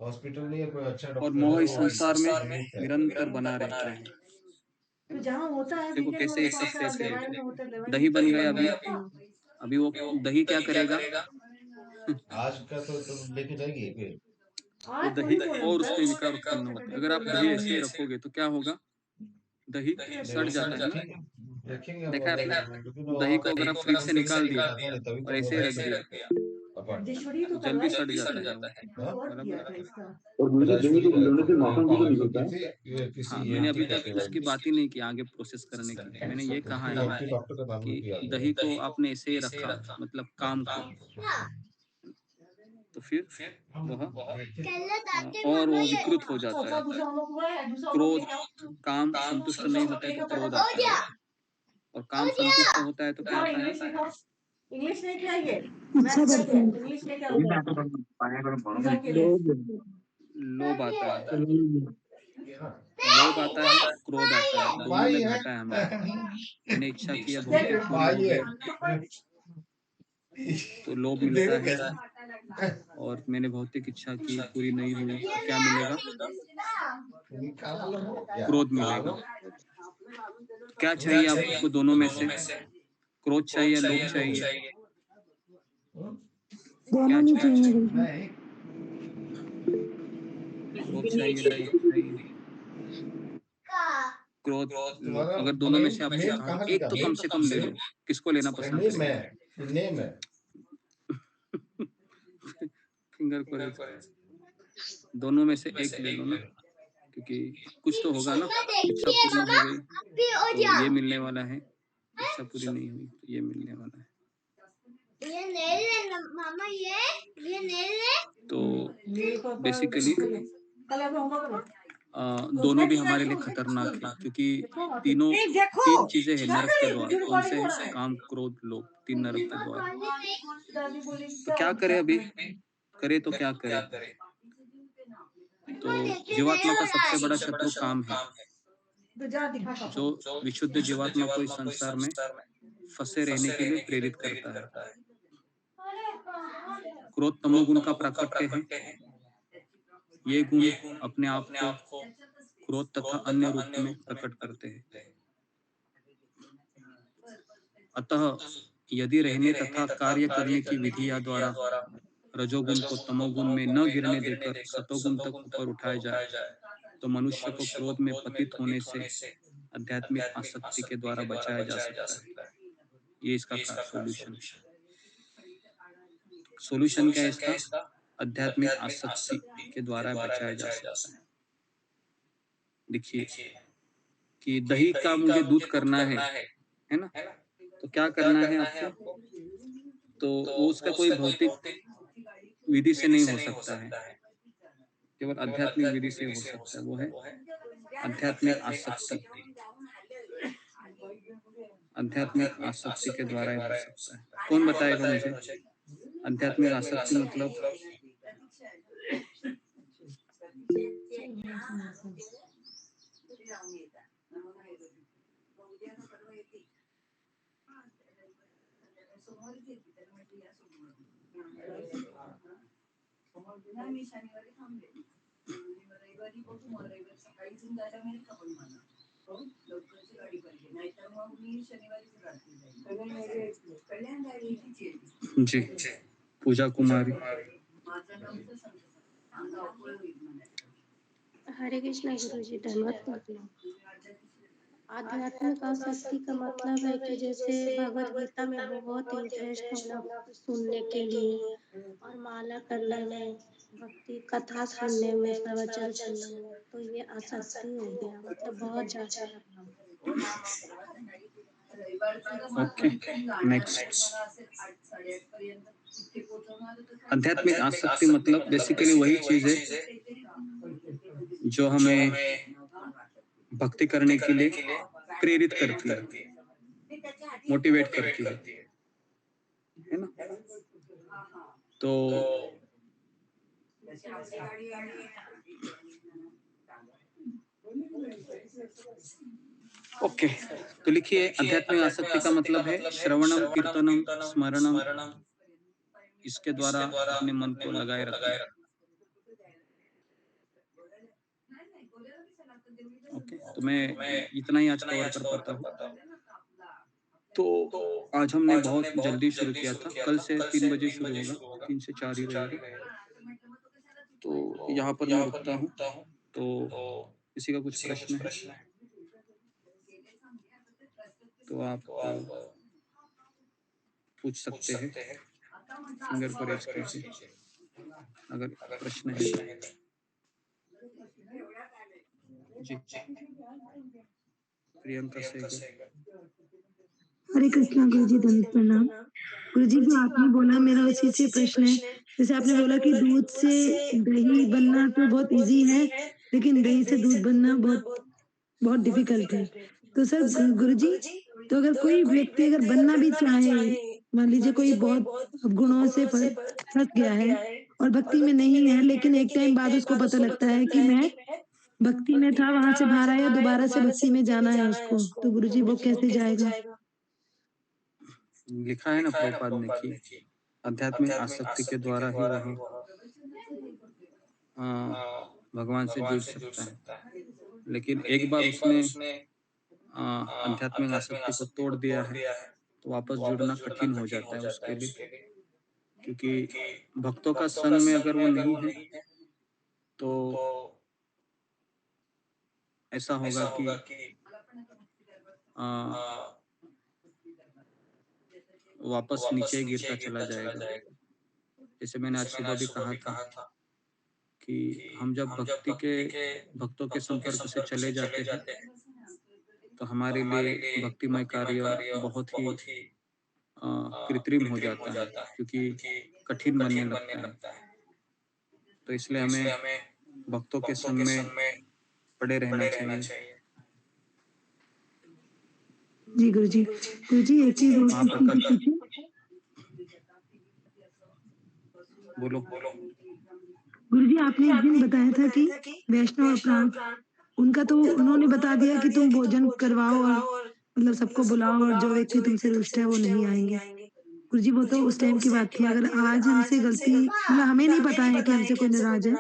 हॉस्पिटल नहीं है, कोई अच्छा और डॉक्टर मोह है इस वो संसार में नियुक्त है। निरंतर बना रहता है। तो जहाँ होता है देखो वीकेंड कैसे में एक साथ कौन सा कैसे दवाई में होता है, दवाई दही बन गया। में अभी वो दही क्या करेगा? आज का तो लेके जाएगी फिर। वो दही और उसमें विकार उत्पन्न होता है। अगर आप दही ऐसे ही रखोगे तो क्या होगा? दही सड़ जाता है ना। ठीक है, रखेंगे देखा है लेकिन आपने? दही को अगर आप फ्रिज से निकाल दिए तभी और ऐसे ही रख दिए तो जल्दी सड़ जाता है वो। बराबर है। और मुझे दही को खिलाने से माखन भी तो निकलता है। हाँ, मैंने अभी तक उसकी बात ही नहीं की आगे प्रोसेस करने की। मैंने ये कहा है डॉक्टर का नाम कि दही को आपने ऐसे ही रखा, मतलब काम को, तो फिर वह और वो विकृत हो जाता है। क्रोध, काम संतुष्ट नहीं होता है तो क्रोध आता है, और काम संतुष्ट होता है तो क्या आता है? इंग्लिश नहीं खिलाइए, इच्छा बढ़ती है। इंग्लिश लेके आओ। लोभ आता है, लोभ आता है, क्रोध आता है, दोनों में घाटा है हमारा। मैंने इच्छा की है भौतिक पूरी हो गई तो लोभ मिलता है, और मैंने भौतिक इच्छा की पूरी नहीं हुई तो क्या मिलेगा? क्रोध मिलेगा। क्या चाहिए आपको दोनों में से? क्रोध चाहिए, लोभ चाहिए? दोनों क्या नहीं चाहिए? चाहिए गुरुजी। क्रोध चाहिए, लोभ चाहिए? क्रोध, लोभ, अगर दोनों में से आपसे कहा एक तो कम से कम ले लो, किसको लेना पसंद नेम करेंगे? है, नेम है। फिंगर को रेज, दोनों में से एक ले लो ना, क्योंकि कुछ तो होगा ना। इच्छा पूर्ण हो गई तो ये मिलने वाला है, इच्छा पूरी नहीं हुई तो ये मिलने वाला है। तो बेसिकली दोनों भी हमारे लिए खतरनाक है, क्योंकि तीन चीजें हैं नरक के द्वार। कौन से हैं? काम, क्रोध, लोभ, तीन नरक के द्वार। तो क्या करें अभी? करे तो क्या करें? तो जीवात्मा का सबसे बड़ा शत्रु काम है, जो विशुद्ध जीवात्मा को इस संसार में फंसे रहने के लिए प्रेरित करता है। क्रोध तमोगुण का प्राकट्य है। ये गुण अपने आप को क्रोध तथा अन्य रूप में प्रकट करते हैं। अतः यदि रहने तथा कार्य करने की विधिया द्वारा रजोगुण को तमोगुण में न गिरने देकर सतोगुण तक ऊपर उठाया जाए तो मनुष्य को क्रोध में पतित होने से आध्यात्मिक आसक्ति के द्वारा बचाया जा सकता है। ये इसका सॉल्यूशन क्या है इसका? आध्यात्मिक आसक्ति के द्वारा बचाया जा सकता है। देखिए कि दही का मुझे दूध करना है ना, तो क्या करना है आपको? तो वो उसका कोई भौतिक विधि से नहीं हो सकता है, केवल आध्यात्मिक विधि से हो सकता है। वो है आध्यात्मिक आसक्ति। आध्यात्मिक आसक्ति के द्वारा ही हो सकता है। कौन बताएगा मुझे आध्यात्मिक आसक्ति मतलब? नाही मी शनिवारी थांबले. रविवारी बघू मग रविवारी सकाळी इथून जायला मिळेल का पण मला? हो लवकरची गाडी पाहिजे नाहीतर मग मी शनिवारीच रात्री जाईल. कल्याण गाडीची जी पूजा कुमारी माझं नावचं सांगतो अंगा अवकळ होईल म्हणायचं. हरे कृष्णा गुरुजी, धन्यवाद करती हूँ। आध्यात्मिक आसक्ति का मतलब है कि जैसे भगवत गीता में बहुत इंटरेस्ट होना सुनने के लिए और माला करने में, भक्ति कथा सुनने में, प्रवचन सुनने में, तो ये आसक्ति हो गया, मतलब बहुत ज्यादा लगाव। Okay next. आध्यात्मिक आसक्ति मतलब बेसिकली वही चीज है जो हमें भक्ति करने के लिए प्रेरित करती है, मोटिवेट करती है ना? तो ओके तो लिखिए आध्यात्मिक आसक्ति का मतलब है श्रवणम कीर्तनम स्मरणम, इसके द्वारा अपने मन को लगाए रखना। ओके तो मैं इतना ही आज कवर कर पाता हूँ। तो आज हमने बहुत जल्दी शुरू किया था, कल से 3 बजे शुरू होगा, 3 से 4 ही रहेगा। तो यहाँ पर मैं रुकता हूँ। तो किसी का कुछ प्रश्न है तो आप पूछ सकते हैं, फिंगर को रेज कीजिए अगर प्रश्न है। जी प्रियंका से हरे कृष्णा गुरुजी, धन्य प्रणाम। गुरुजी जो आपने बोला मेरा उसी से प्रश्न है, जैसे आपने बोला कि दूध से दही बनना तो बहुत इजी है, लेकिन दही से दूध बनना बहुत डिफिकल्ट है। तो सर गुरुजी, तो अगर कोई व्यक्ति अगर बनना भी चाहे, मान लीजिए कोई बहुत गुणों से फंस गया है और भक्ति में नहीं है, लेकिन एक टाइम बाद उसको पता लगता है कि मैं भक्ति में था, वहां से बाहर आया, दोबारा से भक्ति में जाना है उसको, तो गुरुजी वो कैसे जाएगा? लिखा है ना प्रभुपाद ने कि आध्यात्मिक आसक्ति के द्वारा ही वह भगवान से जुड़ सकता है, लेकिन एक बार उसने आध्यात्मिक आसक्ति को तोड़ दिया है तो वापस जुड़ना कठिन हो जाता है उसके लिए, क्योंकि भक्तों का संग में अगर वो नहीं है तो ऐसा होगा कि वापस नीचे गिरता चला जाएगा। जैसे मैंने आज सुबह भी कहा था कि हम जब भक्तों के संपर्क से चले जाते हैं तो हमारे लिए भक्तिमय कार्य बहुत ही कृत्रिम हो जाता है, क्योंकि कठिन बनने लगता है। तो इसलिए हमें भक्तों के संग में पड़े रहना चाहिए। जी गुरुजी, गुरुजी एक चीज बोलो। गुरुजी आपने एक दिन बताया था कि वैष्णव अपराध, उनका तो उन्होंने बता दिया कि तुम भोजन करवाओ और मतलब सबको बुलाओ और जो व्यक्ति तुमसे रुष्ट है वो नहीं आएंगे। गुरुजी वो तो उस टाइम की बात थी, अगर आज हमसे गलती, मतलब हमें नहीं पता है कि हमसे कोई नाराज है,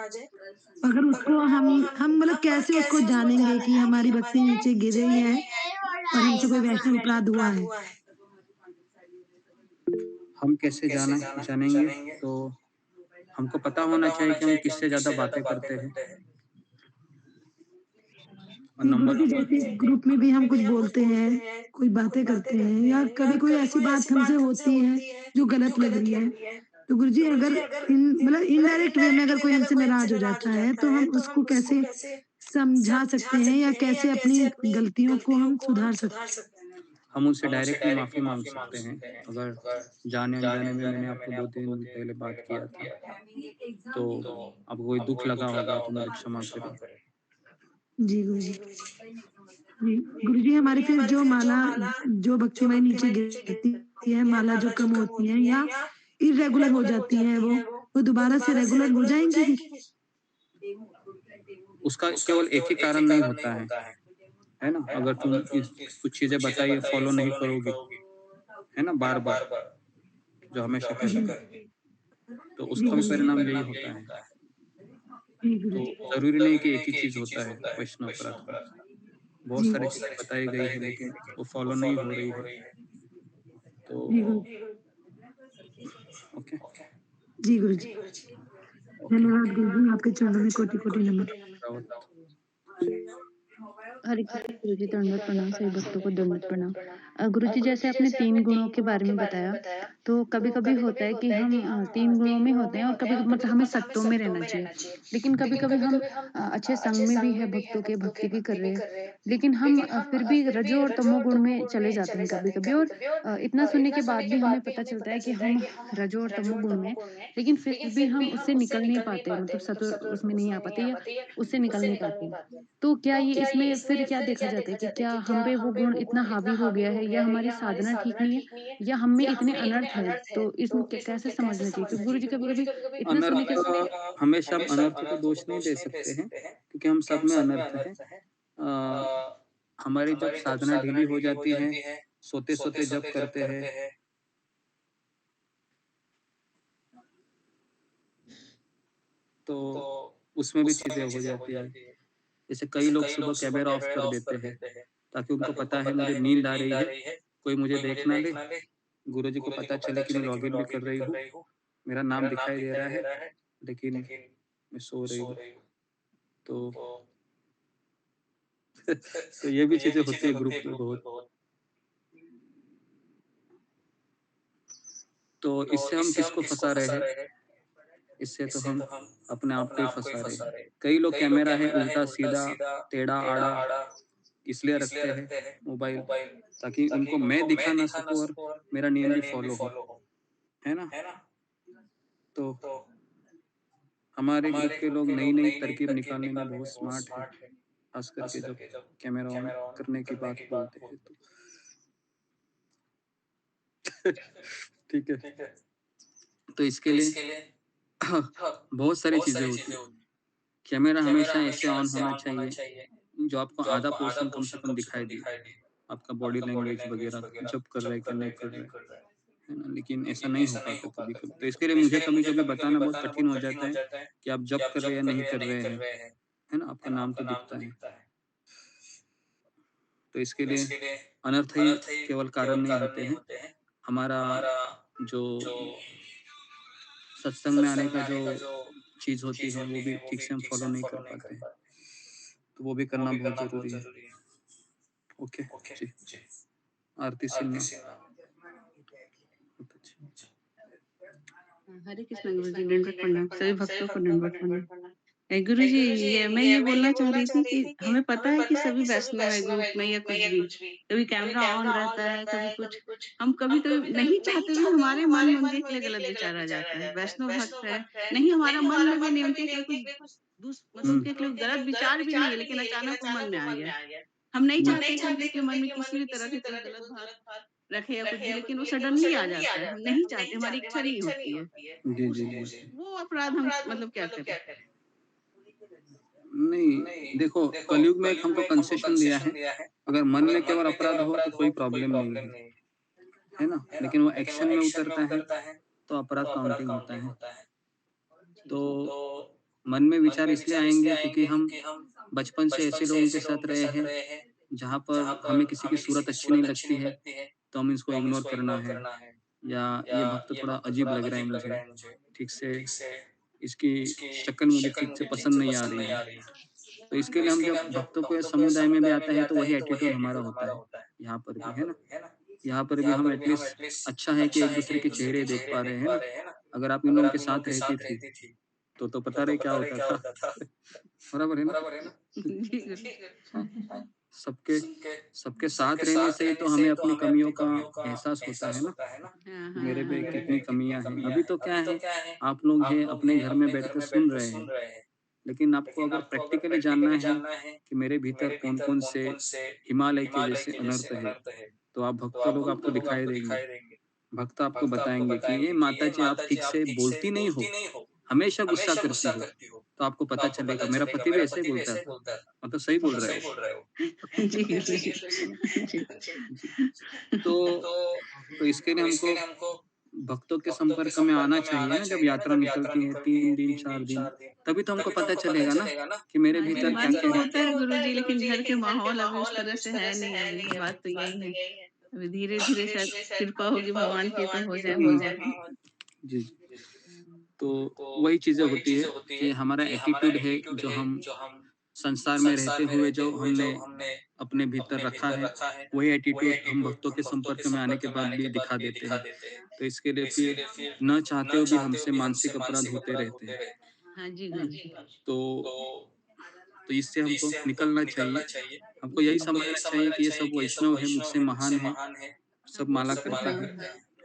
अगर उसको हम मतलब कैसे उसको जानेंगे कि हमारी भक्ति नीचे गिर रही है और हमसे कोई वैष्णव अपराध हुआ है? हम कैसे जानेंगे? तो हमको पता होना चाहिए कि हम किससे ज्यादा बातें करते हैं। गुरुजी जैसे ग्रुप में भी हम कुछ बोलते हैं, कोई बातें करते हैं, या कभी कोई ऐसी बात हमसे होती है जो गलत लग रही है, तो गुरुजी अगर मतलब इनडायरेक्ट वे में अगर कोई हमसे नाराज हो जाता है तो हम उसको कैसे समझा सकते हैं या कैसे अपनी गलतियों को हम सुधार सकते हैं? हम उनसे डायरेक्टली माफी मांग सकते हैं। अगर जाने अनजाने में मैंने आपको 2 दिन पहले बात किया था तो आपको कोई दुख लगा होगा तो मुझे क्षमा करें। जी गुरुजी। जी गुरुजी, हमारी फिर जो माला जो भक्तिमय नीचे गिरती है, माला जो कम होती है या इरेगुलर हो जाती है, वो दोबारा से रेगुलर हो जाएंगी फिर? उसका केवल एक ही कारण नहीं होता है ना? अगर तुम कुछ चीजें बताइए फॉलो नहीं करोगी, है ना, बार बार जो हमेशा कहते हैं, तो जी उसका भी गुरुजी। परिणाम यही होता है। जी तो गुरुजी। जरूरी नहीं कि एक ही चीज होता है वैष्णव अपराध में, बहुत जी। सारी चीजें बताई गई है लेकिन वो फॉलो नहीं हो रही है। तो जी गुरुजी। ओके जी गुरुजी। ओके धन्यवाद गुरुजी, आपके चरणों में कोटि-कोटि नमन। रावत हरे कृष्ण गुरुजी, दंडवत प्रणाम, सभी भक्तों को दंडवत प्रणाम। गुरुजी, जैसे आपने 3 गुणों के बारे में बताया, तो कभी-कभी होता है कि हम 3 गुणों में होते हैं और कभी मतलब हमें सत्वों में रहना चाहिए। लेकिन कभी-कभी हम अच्छे संग में भी है भक्तों के, भक्ति भी कर रहे हैं, लेकिन हम फिर भी रजो और तमो गुण में चले जाते हैं कभी-कभी और इतना सुनने के बाद भी हमें पता चलता है कि हम रजो और तमो गुण में हैं, लेकिन फिर भी हम उससे निकल नहीं पाते, मतलब सत्व उसमें नहीं आ पाते या उससे निकल नहीं पाते। तो क्या ये इसमें फिर क्या देखा जाता है कि क्या हम पे वो गुण इतना हावी हो गया है या हमारी साधना ठीक नहीं है या हम में इतने अनर्थ है, तो इसमें कैसे समझना चाहिए? क्योंकि गुरु जी कभी-कभी इतना सुनने के अनर्थ हमेशा हम अनर्थ को दोष नहीं दे सकते हैं क्योंकि हम सब में अनर्थ है। हमारी जब साधना ढीली हो जाती है, सोते सोते जब करते हैं, तो उसमें भी चीजें हो जाती है। जैसे कई लोग सुबह कैमरा ऑफ कर देते हैं ताकि उनको पता है मुझे नींद आ रही है, कोई मुझे देख ना ले, गुरुजी को पता चले कि मैं लॉगिन भी कर रही हूँ, मेरा नाम दिखाई दे रहा है लेकिन मैं सो रही हूँ। तो तो ये भी चीजें होती है ग्रुप में बहुत। तो इससे हम किसको फंसा रहे हैं? इससे तो हम अपने आप को ही फंसा रहे हैं। कई लोग कैमरा है उल्टा सीधा टेढ़ा आड़ा इसलिए रखते हैं मोबाइल, ताकि उनको मैं दिखा ना सकूं और मेरा नियम भी फॉलो हो, है ना? तो हमारे ग्रुप के लोग नई नई तरकीब निकालने में बहुत स्मार्ट है, खास करके जब कैमरा ऑन करने की बात बोलते हैं तो ठीक है। तो इसके लिए बहुत सारी चीजें होती है। कैमरा हमेशा ऐसे ऑन होना चाहिए जो आपको आधा पोर्शन कम से कम दिखाई दे, आपका बॉडी लैंग्वेज वगैरह जब कर रहे क्या नहीं कर रहे, है ना? लेकिन ऐसा नहीं हो पाता कभी-कभी। तो इसके लिए मुझे कभी-कभी बताना बहुत कठिन हो जाता है कि आप जब कर रहे हैं या नहीं कर रहे हैं, है ना? आपका नाम तो दिखता है। तो इसके लिए अनर्थ ही केवल कारण नहीं होते हैं, हमारा जो सत्संग में आने का जो चीज़ होती है वो भी ठीक से हम फॉलो नहीं कर पाते हैं। तो वो भी करना बहुत ज़रूरी है। ओके, जी। आरती सिन्हा। बहुत अच्छी। हरे कृष्ण गुरुजी, दंडवत प्रणाम, सभी भक्तों को दंडवत प्रणाम। गुरुजी, ये मैं ये बोलना चाह रही थी कि हमें पता है कि सभी वैष्णव है ग्रुप में या कुछ भी, कभी कैमरा ऑन रहता है, कभी कुछ, हम कभी-कभी नहीं चाहते भी हमारे मन में उनके लिए गलत विचार आ जाता है। वैष्णव भक्त है, नहीं हमारा मन में भी नहीं, उनके लिए कुछ मतलब उनके लिए गलत विचार भी नहीं है, लेकिन अचानक वो मन में आ गया। हम नहीं चाहते कि उनके मन में किसी भी तरह के कोई गलत भाव रखे या कुछ भी, लेकिन वो सडनली आ जाता है। हम नहीं चाहते, हमारी इच्छा नहीं होती है। जी, जी, जी। वो अपराध हम मतलब क्या करें? नहीं, देखो कलयुग में एक हमको कंसेशन दिया है, अगर मन में केवल अपराध हो तो कोई प्रॉब्लम नहीं है ना? लेकिन वो एक्शन में उतरता है तो अपराध काउंटिंग होता है। तो मन में विचार इसलिए आएँगे क्योंकि हम बचपन से ऐसे लोगों के साथ रहे हैं, जहाँ पर हमें किसी की सूरत अच्छी नहीं लगती है, तो हम इसको इग्नोर करना है, या ये भक्त थोड़ा अजीब लग रहा है मुझे, ठीक से इसकी शक्ल मुझे ठीक से पसंद नहीं आ रही है। तो इसके लिए हम जब भक्तों के समुदाय में भी आता है तो वही एटीट्यूड हमारा होता है, यहाँ पर भी, है ना? यहाँ पर भी हम एटलीस्ट अच्छा है कि एक-दूसरे के चेहरे देख पा रहे हैं ना? अगर आप इन लोगों के साथ रहती थी, तो पता नहीं क्या होता था। बराबर है ना? जी गुरु। हाँ, सबके सबके साथ रहने से ही तो हमें अपनी कमियों का एहसास होता है ना, हाँ, कि हाँ, मेरे हाँ, में हाँ। कितनी कमियाँ हैं। अभी तो क्या है, आप लोग हैं अपने घर में बैठकर सुन रहे हैं, लेकिन आपको अगर प्रैक्टिकली जानना है कि मेरे भीतर कौन-कौन से हिमालय के जैसे अनर्थ है, तो आप भक्त लोग आपको दिखाई देंगे। भक्त आपको बताएँगे कि ये माताजी आप ठीक से बोलती नहीं हो, हमेशा गुस्सा करती हो। तो आपको पता चलेगा मेरा पति भी ऐसे ही बोलता था, मतलब सही बोल रहे हो। जी गुरु जी। है ना? जी। जी। तो इसके लिए हमको भक्तों के संपर्क में आना चाहिए ना, जब यात्रा निकलती है 3 दिन 4 दिन, तभी तो हमको पता चलेगा ना कि मेरे हाँ जी, भीतर क्या मन क्या तो है। होता है गुरुजी, लेकिन घर के माहौल अभी उस तरह से है नहीं अभी, बात तो यही है। अभी धीरे-धीरे शायद कृपा होगी भगवान की तो हो जाएगा। जी, तो वही चीजें होती है कि हमारा एटीट्यूड है जो हम संसार में रहते हुए जो हमने अपने भीतर रखा है, वही एटीट्यूड हम भक्तों के संपर्क में आने के बाद भी दिखा देते हैं। तो इसके लिए फिर न चाहते हुए भी हमसे मानसिक अपराध होते रहते हैं। हाँ जी गुरुजी। तो इससे हमको निकलना चाहिए। हमको यही समझना चाहिए कि ये सब वैष्णव है, मुझसे महान है, सब माला करते हाँ, हैं,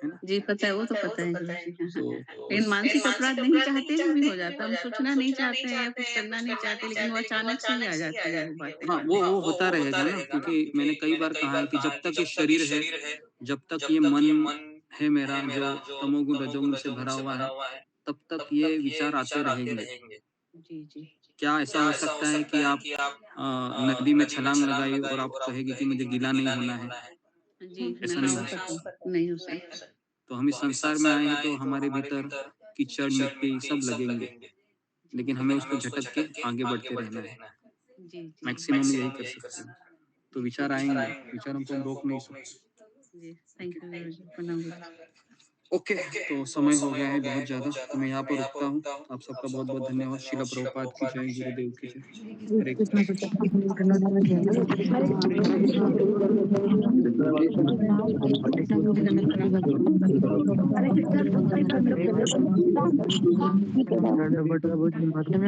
है ना? जी पता है, वो तो पता है गुरुजी। हाँ, हाँ। तो लेकिन मानसिक अपराध नहीं चाहते हुए भी हो जाता है, हम सोचना नहीं चाहते हैं या कुछ करना नहीं चाहते, लेकिन वो अचानक से ही आ जाती है वो बातें। हाँ, वो होता रहेगा ना, क्योंकि मैंने कई बार कहा है कि जब तक ये शरीर है, जब तक ये मन है मेरा जो तमोगुण रजोगुण से भरा हुआ है, तब तक ये विचार आते रहेंगे। जी, जी। क्या ऐसा हो सकता है कि आप नदी में छलांग लगाई और आप कहेंगे कि मुझे गीला नहीं होना है? जी, ऐसा नहीं नहीं हो हो सकता, सकता। नहीं हो सकता। तो हम इस संसार में आए हैं तो हमारे भीतर कीचड़, मिट्टी सब लगेंगे, लेकिन हमें उसको झटक के आगे बढ़ते रहना है। जी, जी। मैक्सिमम यही कर सकते हैं। तो विचार आएंगे, विचारों को हम रोक नहीं सकते। जी, थैंक यू गुरुजी, प्रणाम गुरुजी। ओके, तो समय हो गया है बहुत ज़्यादा, तो मैं यहाँ पर रुकता हूँ। आप सबका बहुत-बहुत धन्यवाद। शिला प्रभुपाद की जय, गुरुदेव की जय। हरे कृष्ण। दंडवत प्रभु जी, माध्यम